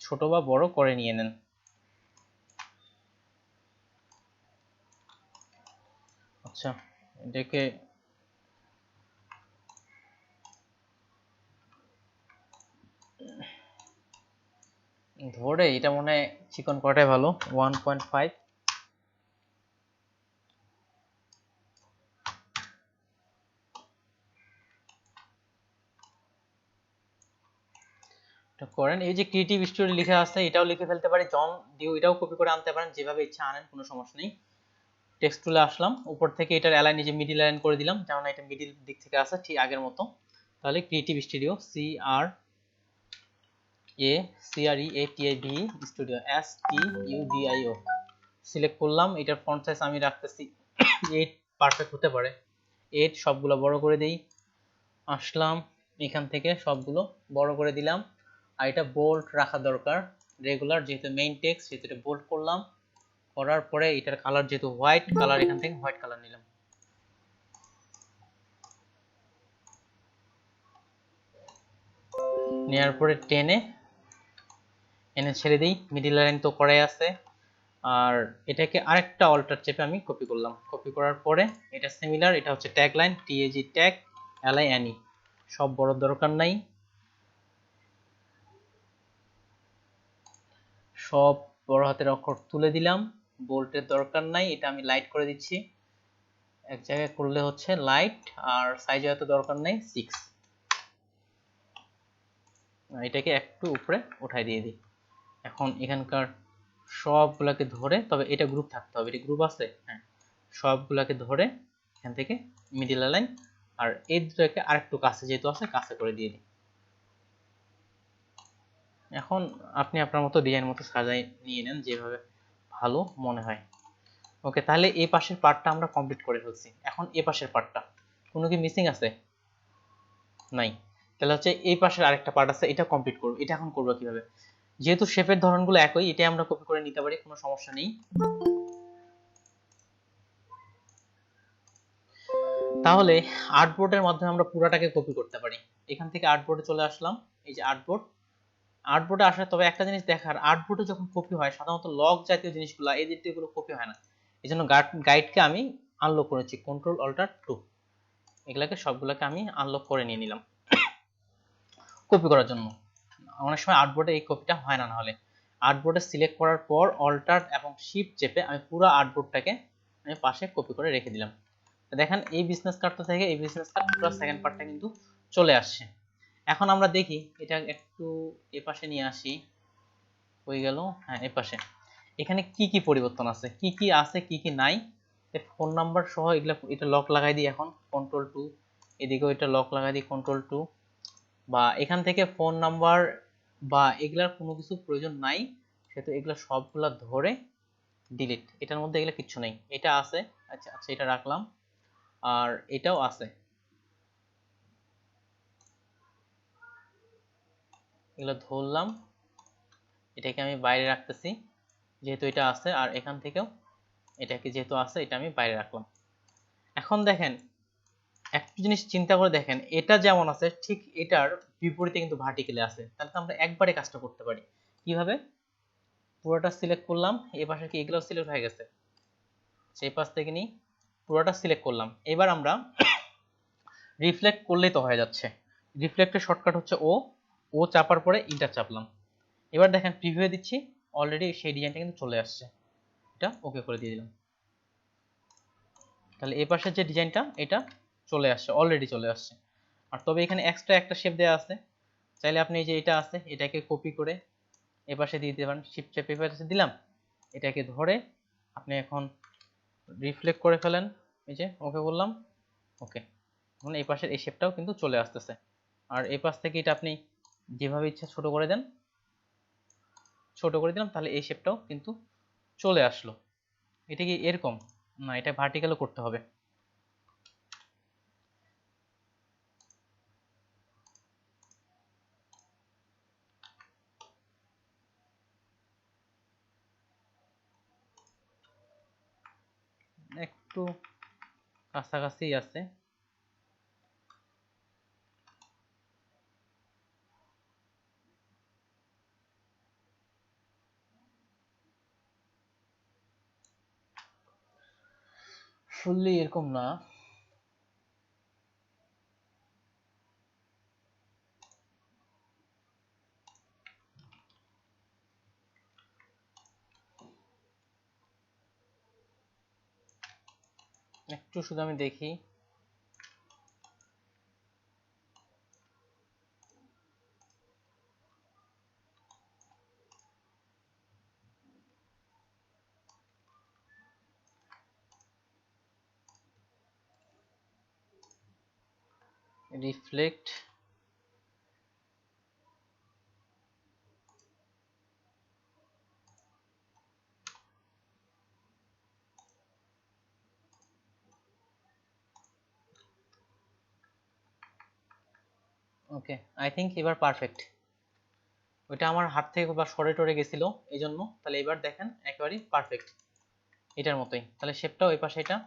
ছোট বা বড় করে নিয়ে নেন। আচ্ছা, এটাকে ধরে এটা মনে হয় চিকন করাটাই ভালো, 1.5। এটা করেন। এই যে ক্রিয়েটিভ স্টোরি লিখে আছে এটাও লিখে ফেলতে পারি, জন ডিউ এটাও কপি করে আনতে পারেন, যেভাবে ইচ্ছা আনেন, কোনো সমস্যা নেই। টেক্সট টুলে আসলাম, উপর থেকে এটার অ্যালাইন, এই যে মিডিল অ্যালাইন করে দিলাম, যেমন এটা মিডিল দিক থেকে আছে ঠিক আগের মতো। তাহলে creative studio CREATIV studio STUDIO select করলাম। এটার ফন্ট সাইজ আমি রাখতেছি 8, পারফেক্ট হতে পারে 8। সবগুলো বড় করে দেই। আসলাম এখান থেকে সবগুলো বড় করে দিলাম। আর এটা বোল্ড রাখা দরকার, রেগুলার যেহেতু মেইন টেক্সট সেহেতু এটা বোল্ড করলাম। করার পরে এটার কালার যেহেতু হোয়াইট কালার, এখান থেকে হোয়াইট কালার নিলাম। নেওয়ার পরে টেনে এনে ছেড়ে দিই, মিডিল লাইন তো করাই আছে। আর এটাকে আরেকটা অল্টার চেপে আমি কপি করলাম। কপি করার পরে এটা সিমিলার, এটা হচ্ছে tag line, TAG tag LINE, সব বড় দরকার নাই, সব বড় হাতের অক্ষর তুলে দিলাম। বোল্টের দরকার নাই, এটা আমি লাইট করে দিচ্ছি, এক জায়গায় করলে হচ্ছে লাইট। আর সাইজে এত দরকার নেই 6। এটাকে একটু উপরে উঠাই দিয়ে দিই। এখন এখানকার সবগুলাকে ধরে, তবে এটা গ্রুপ থাকতে হবে, এটা গ্রুপ আছে, হ্যাঁ, সবগুলাকে ধরে এখান থেকে মিডিল লাইন, আর এই দুটাকে আরেকটু কাছে যেহেতু আছে কাছে করে দিয়ে দিই। এখন আপনি আপনার মতো ডিজাইন মতো সাজাই নিয়ে নেন, যেভাবে ভালো মনে হয়। ওকে, তাহলে এই পাশের পার্টটা আমরা কমপ্লিট করে ফেলছি। এখন এই পাশের পার্টটা কোনো কি মিসিং আছে? নাই। তাহলে হচ্ছে এই পাশের আরেকটা পার্ট আছে, এটা কমপ্লিট করব। এটা এখন করব কিভাবে? যেহেতু শেপের ধরনগুলো একই, এটা আমরা কপি করে নিতে পারি, কোনো সমস্যা নেই। তাহলে আর্টবোর্ডের মাধ্যমে আমরা পুরাটাকে কপি করতে পারি। এখান থেকে আর্টবোর্ডে চলে আসলাম, এই যে আর্টবোর্ড। আর্টবোর্ডে আসলে তবে একটা জিনিস দেখার, আর্টবোর্ডে যখন কপি হয় সাধারণত লগ জাতীয় জিনিসগুলো, এই জাতীয়গুলো কপি হয় না। এই জন্য গাইডকে আমি আনলক করেছি, কন্ট্রোল অল্টার 2, এগুলাকে সবগুলোকে আমি আনলক করে নিয়ে নিলাম কপি করার জন্য। অনেক সময় আর্টবোর্ডে এই কপিটা হয় না, হলে আর্টবোর্ডে সিলেক্ট করার পর অল্টার এবং শিফট চেপে আমি পুরো আর্টবোর্ডটাকে আমি পাশে কপি করে রেখে দিলাম। দেখেন এই বিজনেস কার্ডটা থেকে এই বিজনেস কার্ড পুরো সেকেন্ড পার্টটা কিন্তু চলে আসছে। এখন আমরা দেখি এটা একটু এপাশে নিয়ে আসি, হয়ে গেল, হ্যাঁ এপাশে। এখানে কি কি পরিবর্তন আছে, কি কি আছে কি কি নাই, ফোন নাম্বার সহ এগুলা, এটা লক লাগাই দিই এখন কন্ট্রোল 2, এদিকেও এটা লক লাগাই দিই কন্ট্রোল 2। বা এখান থেকে ফোন নাম্বার বা এগুলার কোনো কিছু প্রয়োজন নাই, সেহেতু এগুলা সবগুলা ধরে ডিলিট। এটার মধ্যে এগুলা কিচ্ছু নেই, এটা আছে, আচ্ছা আচ্ছা এটা রাখলাম, আর এটাও আছে। এগুলো ধরলাম, এটাকে আমি বাইরে রাখতেছি যেহেতু এটা আছে, আর এখান থেকেও এটাকে যেহেতু আছে এটা আমি বাইরে রাখলাম। এখন দেখেন একটা জিনিস চিন্তা করে দেখেন, এটা যেমন আছে ঠিক এটার বিপরীতে কিন্তু ভার্টিক্যালি আছে, তাহলে তো আমরা একবারে কাজটা করতে পারি। কিভাবে? পুরোটা সিলেক্ট করলাম, এই পাশে কি এগুলো সিলেক্ট হয়ে গেছে, সেই পাশ থেকে নিই পুরোটা সিলেক্ট করলাম। এবার আমরা রিফ্লেক্ট করলেই তো হয়ে যাচ্ছে। রিফ্লেক্টের শর্টকাট হচ্ছে ও, ও চাপার পরে ইন্টার চাপলাম। এবার দেখেন প্রিভিউ দিচ্ছি, অলরেডি সেই ডিজাইনটা কিন্তু চলে আসছে। এটা ওকে করে দিয়ে দিলাম, তাহলে এই পাশের যে ডিজাইনটা এটা চলে আসছে, অলরেডি চলে আসছে। আর তবে এখানে এক্সট্রা একটা শেপ দেওয়া আছে, চাইলে আপনি এই যে এটা আছে এটাকে কপি করে এই পাশে দিয়ে দিতে পারেন। শিফট চেপে এই পাশে দিলাম, এটাকে ধরে আপনি এখন রিফ্লেক্ট করে ফেলেন, এই যে ওকে বললাম, ওকে। এখন এই পাশের এই শেপটাও কিন্তু চলে আসতেছে। আর এই পাশ থেকে এটা আপনি যেভাবে ইচ্ছা ছোট করে দেন, ছোট করে দিলাম, তাহলে এই শেপটাও কিন্তু চলে আসলো। এটা কি এরকম না, এটা ভার্টিক্যালও করতে হবে। একটু কাছাকাছি আছে, ফুললি এরকম না। একটু শুধু আমি দেখি, রিফ্লেক্ট, ওকে। আই থিঙ্ক এবার পারফেক্ট। ওইটা আমার হাত থেকে বা সরে টরে গেছিল এই জন্য, তাহলে এবার দেখেন একেবারেই পারফেক্ট এটার মতোই। তাহলে শেপটাও ওই পাশে এটা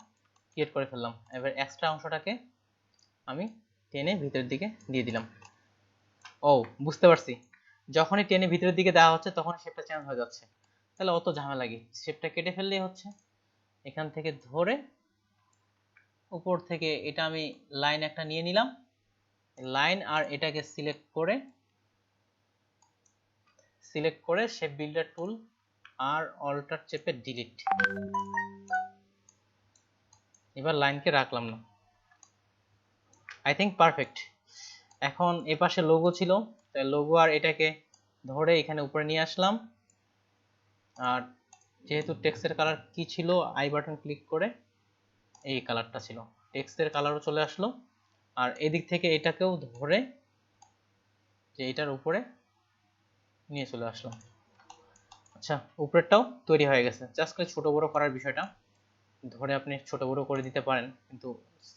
ক্রিয়েট করে ফেললাম। এবার এক্সট্রা অংশটাকে আমি টেনে ভিতরের দিকে দিয়ে দিলাম। ও বুঝতে পারছি, যখনই টেনে ভিতরের দিকে দেওয়া হচ্ছে তখন শেপটা চেঞ্জ হয়ে যাচ্ছে, তাহলে অত ঝামেলা কি, শেপটা কেটে ফেললেই হচ্ছে। এখান থেকে ধরে উপর থেকে এটা আমি লাইন একটা নিয়ে নিলাম, লাইন আর এটাকে সিলেক্ট করে শেপ বিল্ডার টুল আর অল্টার চেপে ডিলিট। এবার লাইনকে রাখলাম না, আই থিঙ্ক পারফেক্ট। এখন এপাশে লোগো ছিল, তাই লোগো আর এটাকে ধরে এখানে উপরে নিয়ে আসলাম। আর যেহেতু টেক্সটের কালার কি ছিল, আই বাটন ক্লিক করে এই কালারটা ছিল, টেক্সটের কালারও চলে আসলো। আর এদিক থেকে এটাকেও ধরে যে এটার উপরে নিয়ে চলে আসলাম। আচ্ছা, উপরেরটাও তৈরি হয়ে গেছে, জাস্ট ছোট বড় করার বিষয়টা ধরে আপনি ছোট বড় করে দিতে পারেন, কিন্তু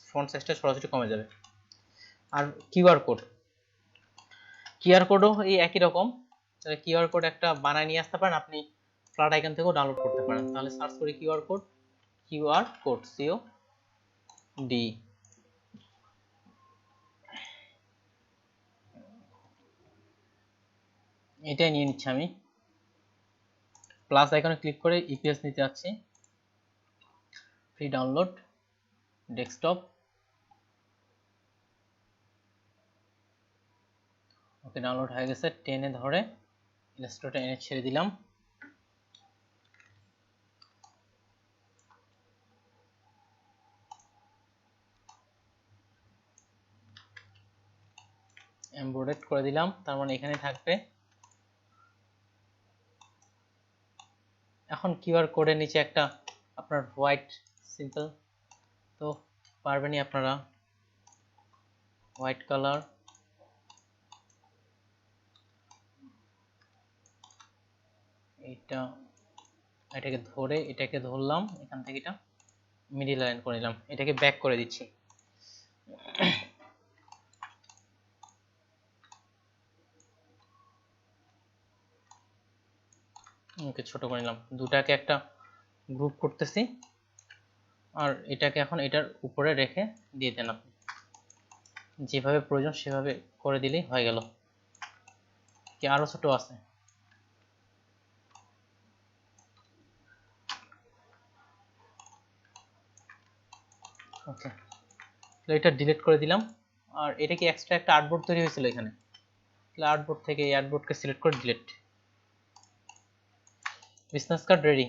ফন্ট সাইজটা সরাসরি কমে যাবে। আর কিউআর কোডও এই একই রকম, তাহলে কিউআর কোড একটা বানায় নিয়ে আসতে পারেন, আপনি ফ্ল্যাট আইকন থেকেও ডাউনলোড করতে পারেন। তাহলে সার্চ করি কিউআর কোড COD, এটাই নিয়ে নিচ্ছি আমি। প্লাস আইকনে ক্লিক করে ইপিএস নিতে যাচ্ছি, free download desktop. Okay, download হয়ে গেছে। টেনে ধরে ইলাস্ট্রেটর এনে ছেড়ে দিলাম। এমবেডেড করে দিলাম, তার মানে এখানে থাকবে। এখন কিউআর কোডের নিচে একটা আপনার হোয়াইট সিম্পল, তো পারবেনই আপনারা, হোয়াইট কালার, এটাকে ধরে এটাকে ধরলাম, এখান থেকে এটা মিডিল লাইন করে নিলাম, এটাকে ব্যাক করে দিচ্ছি। ওকে, ছোট করে নিলাম। দুটাকে একটা গ্রুপ করতেছি, আর এটাকে এখন এটার উপরে রেখে দিয়ে দেন আপনি। যেভাবে প্রয়োজন সেভাবে করে দিলেই হয়ে গেল। কি আরো ছোট আছে? ওকে, এটা ডিলিট করে দিলাম। আর এটা কি এক্সট্রা একটা আর্টবোর্ড তৈরি হয়েছিল এখানে, তাহলে আর্টবোর্ড থেকে এই আর্টবোর্ডকে সিলেক্ট করে ডিলিট। Business card ready.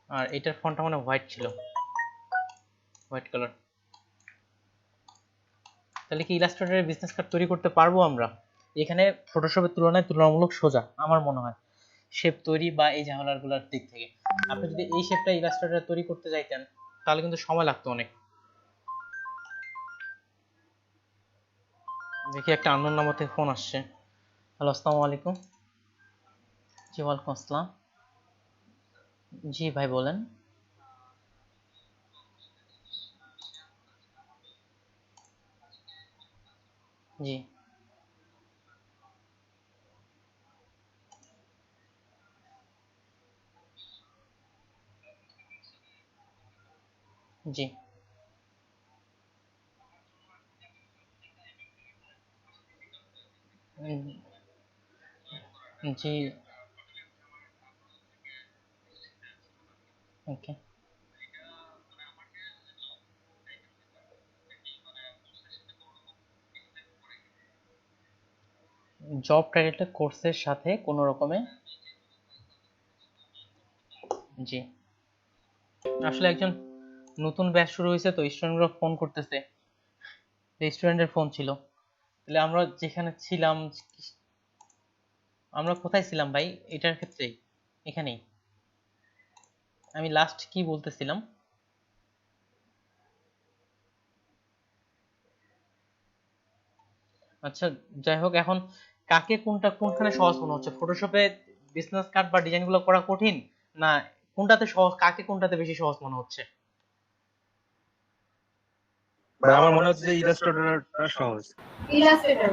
আর এটার ফন্টটা মানে হোয়াইট ছিল, হোয়াইট কালার। তাহলে কি ইলাস্ট্রেটরে বিজনেস কার্ড তৈরি করতে পারবো আমরা? এখানে ফটোশপের তুলনায় তুলনামূলক সোজা আমার মনে হয়, শেপ তৈরি বা এই ঝামেলাগুলোর দিক থেকে। আপনি যদি এই শেপটা ইলাস্ট্রেটরে তৈরি করতে যাইতেন তাহলে কিন্তু সময় লাগতো অনেক। দেখি একটা আননোন নাম্বার থেকে ফোন আসছে। হ্যালো, আসসালামু আলাইকুম। জি, ওয়ালাইকুম আসসালাম। জি ভাই বলেন। জি জি জি। ওকে, জব টাইটেলটা কোর্সের সাথে কোনো রকমে। জি, আসলে একজন নতুন ব্যাচ শুরু হয়েছে তো স্টুডেন্টরা ফোন করতেছে, স্টুডেন্টের ফোন ছিল। তাহলে আমরা যেখানে ছিলাম, আমরা কোথায় ছিলাম ভাই এটার ক্ষেত্রেই? এখানেই আমি লাস্ট কি বলতেছিলাম? আচ্ছা, যাই হোক, এখন কাকে কোনখানে সহজ মনে হচ্ছে? ফটোশপে বিজনেস কার্ড বা ডিজাইনগুলো করা কঠিন, না কোনটাতে সহজ? কাকে কোনটাতে বেশি সহজ মনে হচ্ছে? ভাই আমার মনে হচ্ছে যে ইলাস্ট্রেটরটা সহজ। ইলাস্ট্রেটর।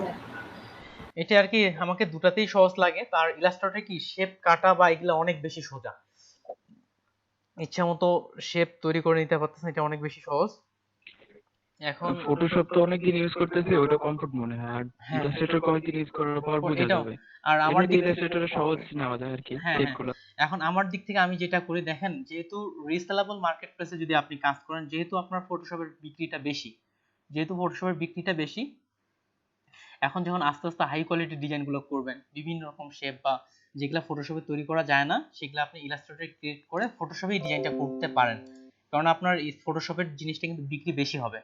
এটা আর কি আমাকে দুটাতেই সহজ লাগে। তার ইলাস্ট্রেটরে কি শেপ কাটা বা এগুলো অনেক বেশি সোজা, ইচ্ছা মতো শেপ তৈরি করে নিতে পারতেছেন, এটা অনেক বেশি সহজ। এখন ফটোশপ তো অনেকদিন ইউজ করতেছি, ওটা কমফোর্ট মনে হয়। আর হ্যাঁ, ইলাস্ট্রেটর কয়েকদিন ইউজ করার পর বোঝা এটাও। যাবে। আর আমার এমনিতে দিক ইলাস্ট্রেটরে সহজ নেওয়া যায় আর কি হ্যাঁ হ্যাঁ, শেপগুলো। এখন আমার দিক থেকে আমি যেটা করি দেখেন, যেহেতু রিসেলেবল মার্কেট প্লেসে যদি আপনি কাজ করেন, যেহেতু আপনার ফটোশপের বিক্রিটা বেশি, এখন যখন আস্তে আস্তে হাই কোয়ালিটির ডিজাইনগুলো করবেন, বিভিন্ন রকম শেপ বা যেগুলো ফটোশপে তৈরি করা যায় না সেগুলো আপনি ইলাস্ট্রেটরে ক্রিয়েট করে ফটোশপেই ডিজাইনটা করতে পারেন। কারণ আপনার এই ফটোশপের জিনিসটা কিন্তু বিক্রি বেশি হবে,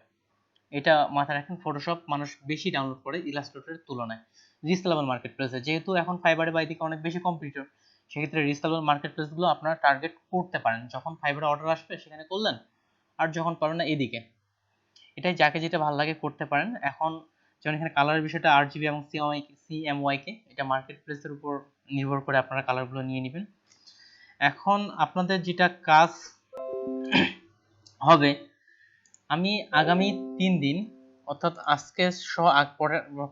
এটা মাথায় রাখেন। ফটোশপ মানুষ বেশি ডাউনলোড করে ইলাস্ট্রেটরের তুলনায় রিসেলেবল মার্কেট প্লেসে। যেহেতু এখন ফাইবারে বা এদিকে অনেক বেশি কম্পিটিটর, সেক্ষেত্রে রিসেলেবল মার্কেট প্লেসগুলো আপনারা টার্গেট করতে পারেন। যখন ফাইবারে অর্ডার আসবে সেখানে করলেন, আর যখন পারেন না এদিকে, এটাই যাকে যেটা ভালো লাগে করতে পারেন। এখন যেমন এখানে কালারের বিষয়টা RGB এবং CMYK, এটা মার্কেট প্লেসের উপর নির্ভর করে আপনারা কালারগুলো নিয়ে নেবেন। এখন আপনাদের যেটা কাজ হবে, আমি আগামী 3 দিন, অর্থাৎ আজকে সহ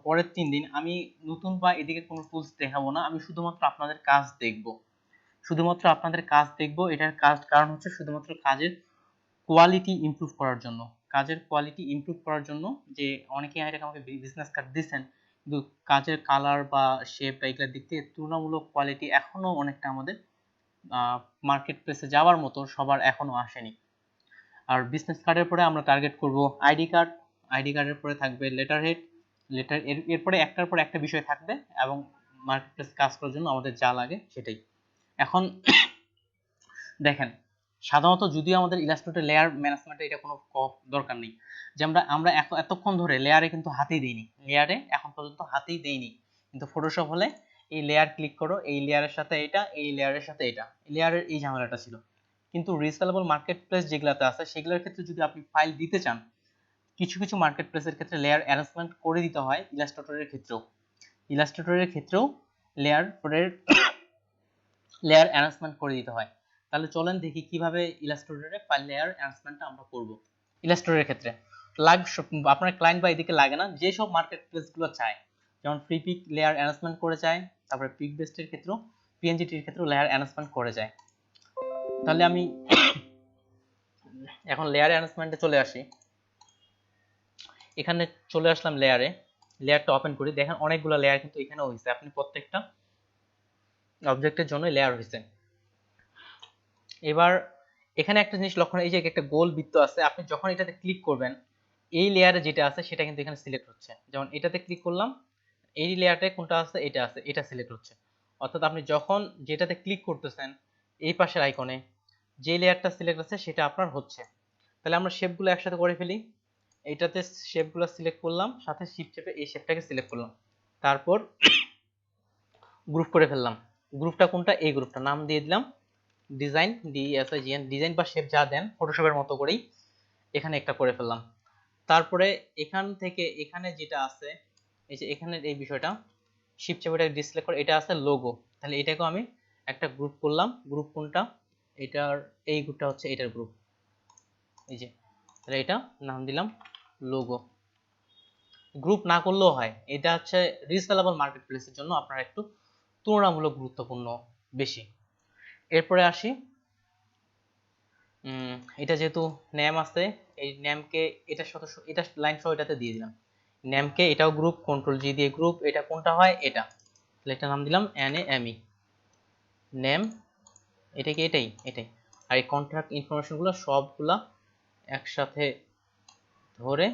পরের 3 দিন আমি নতুন বা এদিকে কোনো টুলস দেখাবো না। আমি শুধুমাত্র আপনাদের কাজ দেখব, এটার কারণ হচ্ছে শুধুমাত্র কাজের কোয়ালিটি ইমপ্রুভ করার জন্য। যে অনেকে এটাকে আমাকে বিজনেস কার্ড দিচ্ছেন, কিন্তু কাজের কালার বা শেপ বা এগুলোর দিক থেকে তুলনামূলক কোয়ালিটি এখনো অনেকটা আমাদের মার্কেট প্লেসে যাওয়ার মতো সবার এখনো আসেনি। আর বিজনেস কার্ডের পরে আমরা টার্গেট করব আইডি কার্ডের পরে থাকবে এরপরে একটার পর একটা বিষয় থাকবে, এবং মার্কেট প্লেস কাজ করার জন্য আমাদের যা লাগে সেটাই। এখন দেখেন, সাধারণত যদিও আমাদের ইলাস্ট্রেটর লেয়ার ম্যানেজমেন্টে এটা কোনো দরকার নেই, যে আমরা এতক্ষণ ধরে লেয়ারে কিন্তু হাতেই দেইনি, এখন পর্যন্ত হাতেই দেইনি। কিন্তু ফটোশপ হলে এই লেয়ার ক্লিক করো, এই লেয়ারের সাথে এটা, এই লেয়ারের সাথে এটা, লেয়ারের এই ঝামেলাটা ছিল। কিন্তু রিসেলেবল মার্কেট প্লেস যেগুলোতে আছে সেগুলোর ক্ষেত্রে যদি আপনি ফাইল দিতে চান, কিছু কিছু মার্কেট প্লেসের ক্ষেত্রে লেয়ার অ্যারেঞ্জমেন্ট করে দিতে হয়। ইলাস্ট্রেটরের ক্ষেত্রেও লেয়ার অ্যারেঞ্জমেন্ট করে দিতে হয়। তাহলে চলেন দেখি কিভাবে ইলাস্ট্রেটরে ফাইল লেয়ার অ্যারেঞ্জমেন্টটা আমরা করব। ইলাস্ট্রেটরের ক্ষেত্রে আপনার ক্লায়েন্ট বা এদিকে লাগে না, যেসব মার্কেট প্লেসগুলো চায়, যেমন ফ্রি পিক লেয়ার অ্যারেঞ্জমেন্ট করে চায়, তারপরে পিক বেস্টের ক্ষেত্রেও পিএনজি ট্রির ক্ষেত্রে লেয়ার অ্যানাউন্সমেন্ট করে যায়। তাহলে আমি এখন লেয়ার অ্যানাউন্সমেন্টে চলে আসি। এখানে চলে আসলাম লেয়ারে, লেয়ারটা ওপেন করি, দেখেন অনেকগুলো লেয়ার কিন্তু এখানে হয়েছে, আপনি প্রত্যেকটা অবজেক্টের জন্য লেয়ার হয়েছে। এবার এখানে একটা জিনিস লক্ষ্য, এই যে একটা গোল বৃত্ত আছে, আপনি যখন এটাতে ক্লিক করবেন এই লেয়ারে যেটা আছে সেটা কিন্তু এখানে সিলেক্ট হচ্ছে। যেমন এটাতে ক্লিক করলাম, এই লেয়ারটা কোনটা আছে, এটা আছে, এটা সিলেক্ট হচ্ছে। অর্থাৎ আপনি যখন যেটাতে ক্লিক করতেছেন এই পাশের আইকনে যে লেয়ারটা সিলেক্ট আছে সেটা আপনার হচ্ছে। তাহলে আমরা শেপগুলো একসাথে করে ফেলি। এইটাতে শেপগুলো সিলেক্ট করলাম, সাথে শিফট চেপে এই শেপটাকে সিলেক্ট করলাম, তারপর গ্রুপ করে ফেললাম। গ্রুপটা কোনটা, এই গ্রুপটা নাম দিয়ে দিলাম ডিজাইন, DESIGN, ডিজাইন বা শেপ যা দেন ফটোশপের মতো করেই এখানে একটা করে ফেললাম। তারপরে এখান থেকে এখানে যেটা আছে, এই যে এখানের এই বিষয়টা শিফট চেপে এটাকে ডিসপ্লে করে, এটা আছে লোগো, তাহলে এটাকেও আমি একটা গ্রুপ করলাম। গ্রুপ কোনটা, এটার এই গ্রুপটা হচ্ছে এটার গ্রুপ, এই যে, তাহলে এটা নাম দিলাম লোগো। গ্রুপ না করলেও হয়, এটা হচ্ছে রিসেলেবল মার্কেট প্লেসের জন্য আপনার একটু তুলনামূলক গুরুত্বপূর্ণ বেশি। এরপরে আসি, এটা যেহেতু নেম আছে, এই নেমকে এটার সাথে এটা লাইন সহ এটাতে দিয়ে দিলাম নেমকে, এটাও গ্রুপ, কন্ট্রোল জি দিয়ে গ্রুপ, এটা কোনটা হয় এটা, তাহলে এটা নাম দিলাম NAME নেম, এটা কি এটাই, এটাই। আর এই কন্ট্রাক্ট ইনফরমেশনগুলো সবগুলা একসাথে ধরে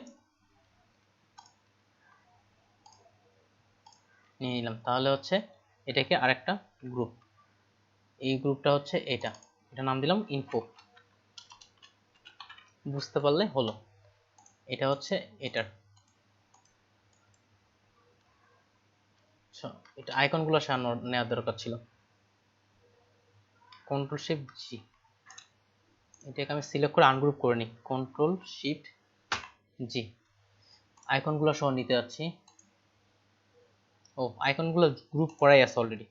নিয়ে নিলাম, তাহলে হচ্ছে এটাকে আরেকটা গ্রুপ, এই গ্রুপটা হচ্ছে এটা, এটা নাম দিলাম ইনফো, বুঝতে পারলে হলো। এটা হচ্ছে এটার, এটা আইকনগুলো সাজানো নেওয়ার দরকার ছিল, কন্ট্রোল শিফট জি, এটাকে আমি সিলেক্ট করে আনগ্রুপ করে নিই, কন্ট্রোল শিফট জি, আইকনগুলো সহ নিতে যাচ্ছি। ও আইকনগুলো গ্রুপ করাই আছে অলরেডি।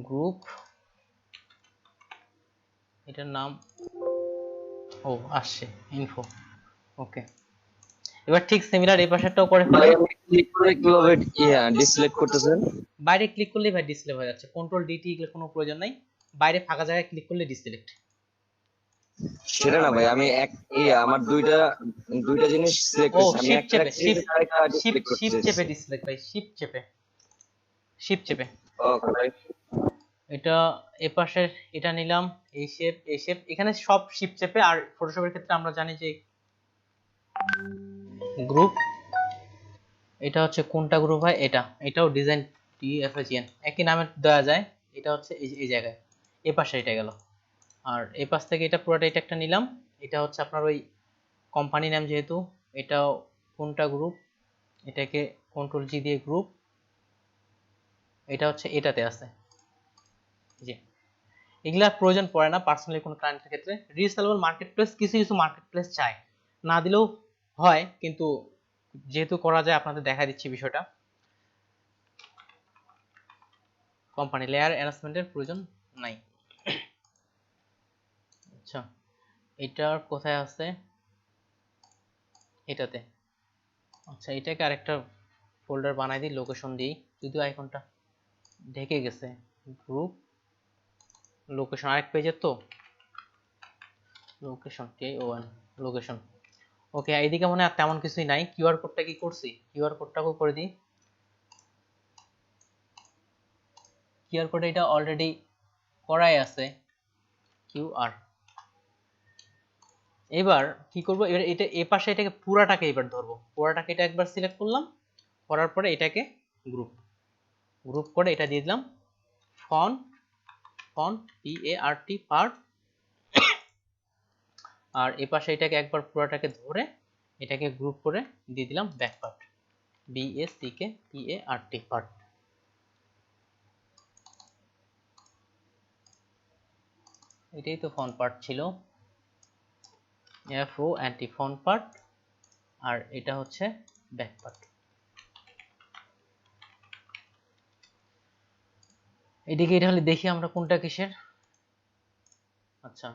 গ্রুপ, এটার নাম, ও আসছে ইনফো, ওকে। এবার ঠিক সিমিলার এই পাশেরটাও করে ভাই ফেলি। আমি ক্লিক করে কিভাবে ডিসলেক্ট করতেছেন? বাইরে ক্লিক করলেই ভাই ডিসপ্লে হয়ে যাচ্ছে, কন্ট্রোল ডিটি এগুলো কোনো প্রয়োজন নাই, বাইরে ফাঁকা জায়গায় ক্লিক করলে ডিসলেক্ট। সেটা না ভাই, আমি এক আমার দুইটা দুইটা জিনিস সিলেক্ট ও করছি, আমি শিফট একটা চেপে, রাখছি, শিফট আরেকটা শিফট ডিসলেক্ট করতে শিফট চেপে চাইছি। ডিসলেক্ট ভাই, শিফট চেপে, শিফট চেপে। ওকে ভাই। এটা এ পাশের এটা নিলাম, এই শেপ, এই শেপ, এখানে সব শিফট চেপে। আর ফটোশপের ক্ষেত্রে আমরা জানি যে গ্রুপ, এটা হচ্ছে কোনটা গ্রুপ হয়, এটা, এটাও ডিজাইন DFGN একই নামে দেওয়া যায়। এটা হচ্ছে এই জায়গায় এ পাশে এটা গেল, আর এই পাশ থেকে এটা পুরোটা এটা একটা নিলাম, এটা হচ্ছে আপনার ওই কোম্পানি নাম, যেহেতু এটাও কোনটা গ্রুপ, এটাকে কন্ট্রোল জি দিয়ে গ্রুপ, এটা হচ্ছে এটাতে আছে, জি। এগুলা প্রয়োজন পড়ে না পার্সোনালি কোনো ক্লায়েন্টের ক্ষেত্রে। রিসেলেবল মার্কেট প্লেস কিছু কিছু মার্কেট প্লেস চায়, না দিলেও হয়, কিন্তু যেহেতু করা যায় আপনাদের দেখা দিচ্ছি বিষয়টা। কোম্পানি লেয়ার অ্যানাউন্সমেন্টের প্রয়োজন নাই। আচ্ছা, এটার কোথায় আছে, এটাতে। আচ্ছা, এটাকে আরেকটা ফোল্ডার বানাই দিই, লোকেশন দিই, যদিও আইকনটা ঢেকে গেছে। গ্রুপ লোকেশন আরেক পেজের তো, লোকেশন TON লোকেশন, ওকে। এইদিকে মনে হয় তেমন কিছুই নাই। কিউআর কোডটা কি করছি, কিউআর কোডটাকেও করে দিই। কিউআর কোড এটা অলরেডি করাই আছে, কিউআর। এবার কি করব, এবার এটা এ পাশে এটাকে পুরাটাকে এবার ধরবো, পুরাটাকে এটা একবার সিলেক্ট করলাম, করার পরে এটাকে গ্রুপ, গ্রুপ করে এটা দিয়ে দিলাম ফন্ট, ফন্ট PART পার্ট। আর এ পাশে এটাকে একবার পুরাটাকে ধরে এটাকে গ্রুপ করে দিয়ে দিলাম ব্যাক পার্ট, BACKPART পার্ট। এটাই তো ফন্ট পার্ট ছিল, FONT ফন্ট পার্ট। আর এটা হচ্ছে ব্যাক পার্ট। এদিকে এটা হলে দেখি আমরা কোনটা কিসের। আচ্ছা,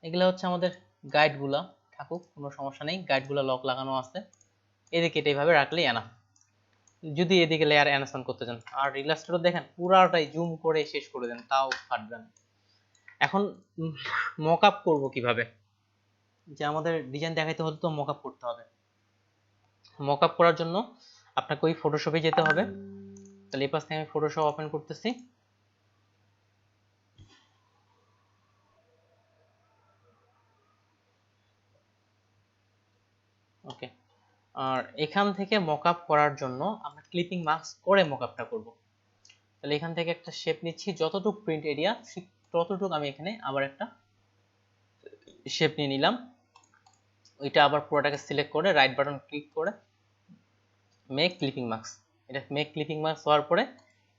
এগুলা হচ্ছে আমাদের গাইডগুলা, থাকুক কোনো সমস্যা নেই, গাইডগুলা লক লাগানো আছে। এদিকে এটা এইভাবে রাখলেই এনাফ, যদি এদিকে লেয়ার অ্যানাসন করতে চান। আর ইলাস্ট্রেটর দেখেন পুরাটাই জুম করে শেষ করে দেন, তাও ফাটবে না। এখন মক আপ করবো কিভাবে, যে আমাদের ডিজাইন দেখাইতে হলে তো মক আপ করতে হবে। মক আপ করার জন্য আপনাকে ওই ফটোশপে যেতে হবে। তাহলে এই পাশ থেকে আমি ফটোশপ ওপেন করতেছি। ওকে, আর এখান থেকে মক আপ করার জন্য আমরা ক্লিপিং মাস্ক করে মক আপটা করবো। তাহলে এখান থেকে একটা শেপ নিচ্ছি, যতটুকু প্রিন্ট এরিয়া ঠিক ততটুকু আমি এখানে আবার একটা শেপ নিয়ে নিলাম। ওইটা আবার পুরোটাকে সিলেক্ট করে রাইট বাটন ক্লিক করে মেক ক্লিপিং মাস্ক, এটা মেক ক্লিপিং মাস্ক হওয়ার পরে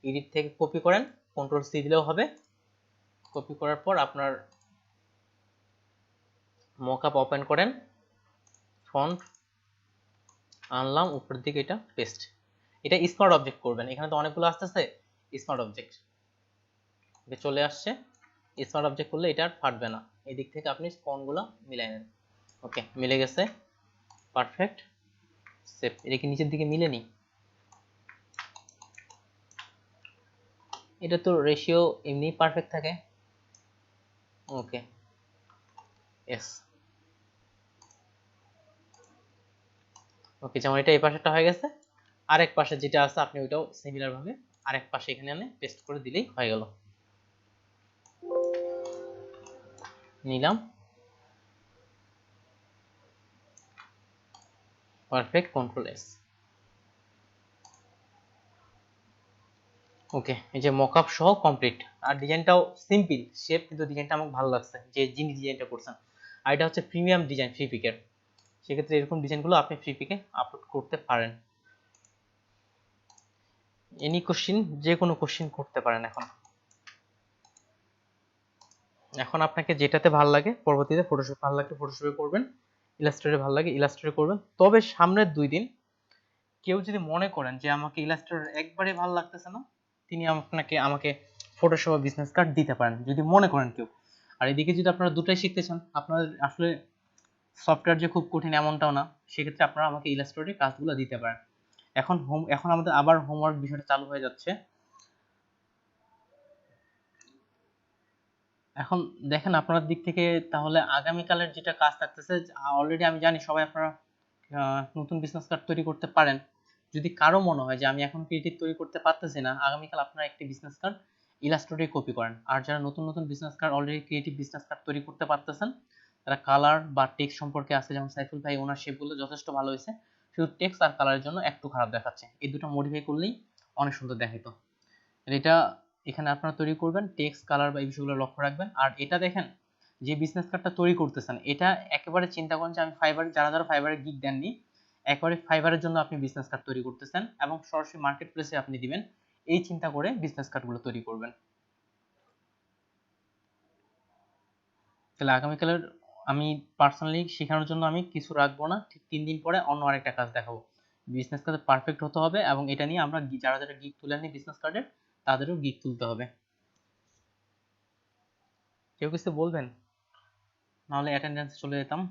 এডিট থেকে কপি করেন, কন্ট্রোল সি দিলেও হবে। কপি করার পর আপনার মকআপ ওপেন করেন, ফন্ট আনলাম উপরের দিকে, এটা পেস্ট। এটা স্মার্ট অবজেক্ট করবেন, এখানে তো অনেকগুলো আসতেছে, স্মার্ট অবজেক্ট চলে আসছে। স্মার্ট অবজেক্ট করলে এটা আর ফাটবে না। এই দিক থেকে আপনি স্পনগুলো মিলাই নেন। ওকে, মিলে গেছে, পারফেক্ট। সেভ। এটা কি নিচের দিকে মিলেনি? এটা তো রেশিও এমনি পারফেক্ট থাকে। ওকে, এস। ওকে, যেমন এটা এই পাশেটা হয়ে গেছে, আরেক পাশে যেটা আছে আপনি ওইটাও সিমিলার ভাবে আরেক পাশে এখানে এনে পেস্ট করে দিলেই হয়ে গেল। নিলাম, পারফেক্ট, কন্ট্রোল এস। ওকে, এই যে মকআপ সহ কমপ্লিট। আর ডিজাইনটাও সিম্পল শেপ, কিন্তু ডিজাইনটা আমার ভালো লাগছে যে যিনি ডিজাইনটা করছেন। আর এটা হচ্ছে প্রিমিয়াম ডিজাইন ফ্রি পিকের, সেক্ষেত্রে এরকম ডিজাইনগুলো আপনি ফ্রি পিকে আপলোড করতে পারেন। এনি কোশ্চিন, যে কোনো কোশ্চিন করতে পারেন। এখন আপনাকে যেটাতে ভালো লাগে, পরবর্তীতে ফটোশপ ভালো লাগে ফটোশপে করবেন, ইলাস্ট্রেটরে ভালো লাগে ইলাস্ট্রেটরে করবেন। তবে সামনের 2 দিন কেউ যদি মনে করেন যে আমাকে ইলাস্ট্রেটর একবারে ভালো লাগতেছে না, তিনি আমাকে ফটোশপ বিজনেস কার্ড দিতে পারেন, যদি মনে করেন কেউ। আর এদিকে যদি আপনারা দুটাই শিখতে চান, আপনাদের আসলে সফটওয়্যার যে খুব কঠিন এমনটাও না, সেক্ষেত্রে আপনারা আমাকে ইলাস্ট্রেটরে কাজগুলো দিতে পারেন। এখন আমাদের আবার হোমওয়ার্ক বিষয়টা চালু হয়ে যাচ্ছে। এখন দেখেন আপনার দিক থেকে, তাহলে আগামীকালের যেটা কাজ থাকতেছে, অলরেডি আমি জানি সবাই আপনারা নতুন বিজনেস কার্ড তৈরি করতে পারেন। যদি কারো মনে হয় যে আমি এখন ক্রিয়েটিভ তৈরি করতে পারতেছি না, আগামীকাল আপনারা একটি বিজনেস কার্ড ইলাস্ট্রেটরে কপি করেন। আর যারা নতুন নতুন business card already creative business card তৈরি করতে পারতেছেন, তারা কালার বা টেক্সট সম্পর্কে আছে, যেমন সাইফুল ভাই ওনার শেপগুলো যথেষ্ট ভালো হয়েছে, শুধু টেক্সট আর কালারের জন্য একটু খারাপ দেখাচ্ছে। এই দুটো মডিফাই করলেই অনেক সুন্দর দেখাইতো। এটা এখানে আপনারা তৈরি করবেন, টেক্সট কালার বা এই বিষয়গুলো লক্ষ্য রাখবেন। আর এটা দেখেন, যে বিজনেস কার্ডটা তৈরি করতেছেন, এটা একেবারে চিন্তা করেন যে আমি ফাইবার, যারা ফাইবারে গিগ দেননি, একেবারে ফাইবারের জন্য আপনি বিজনেস কার্ড তৈরি করতেছেন এবং সরাসরি মার্কেট প্লেসে আপনি দিবেন, এই চিন্তা করে বিজনেস কার্ডগুলো তৈরি করবেন। তাহলে আগামীকালের আমি পার্সোনালি শেখানোর জন্য আমি কিছু রাখবো না, ঠিক 3 দিন পরে অন্য আরেকটা কাজ দেখাবো। বিজনেস কার্ডে পারফেক্ট হতে হবে এবং এটা নিয়ে আমরা যারা গিগ তুলেননি বিজনেস কার্ডের, তাদেরও গিগ তুলতে হবে। কেউ কিছু বলবেন? নাহলে অ্যাটেন্ডেন্স চলে যেতাম।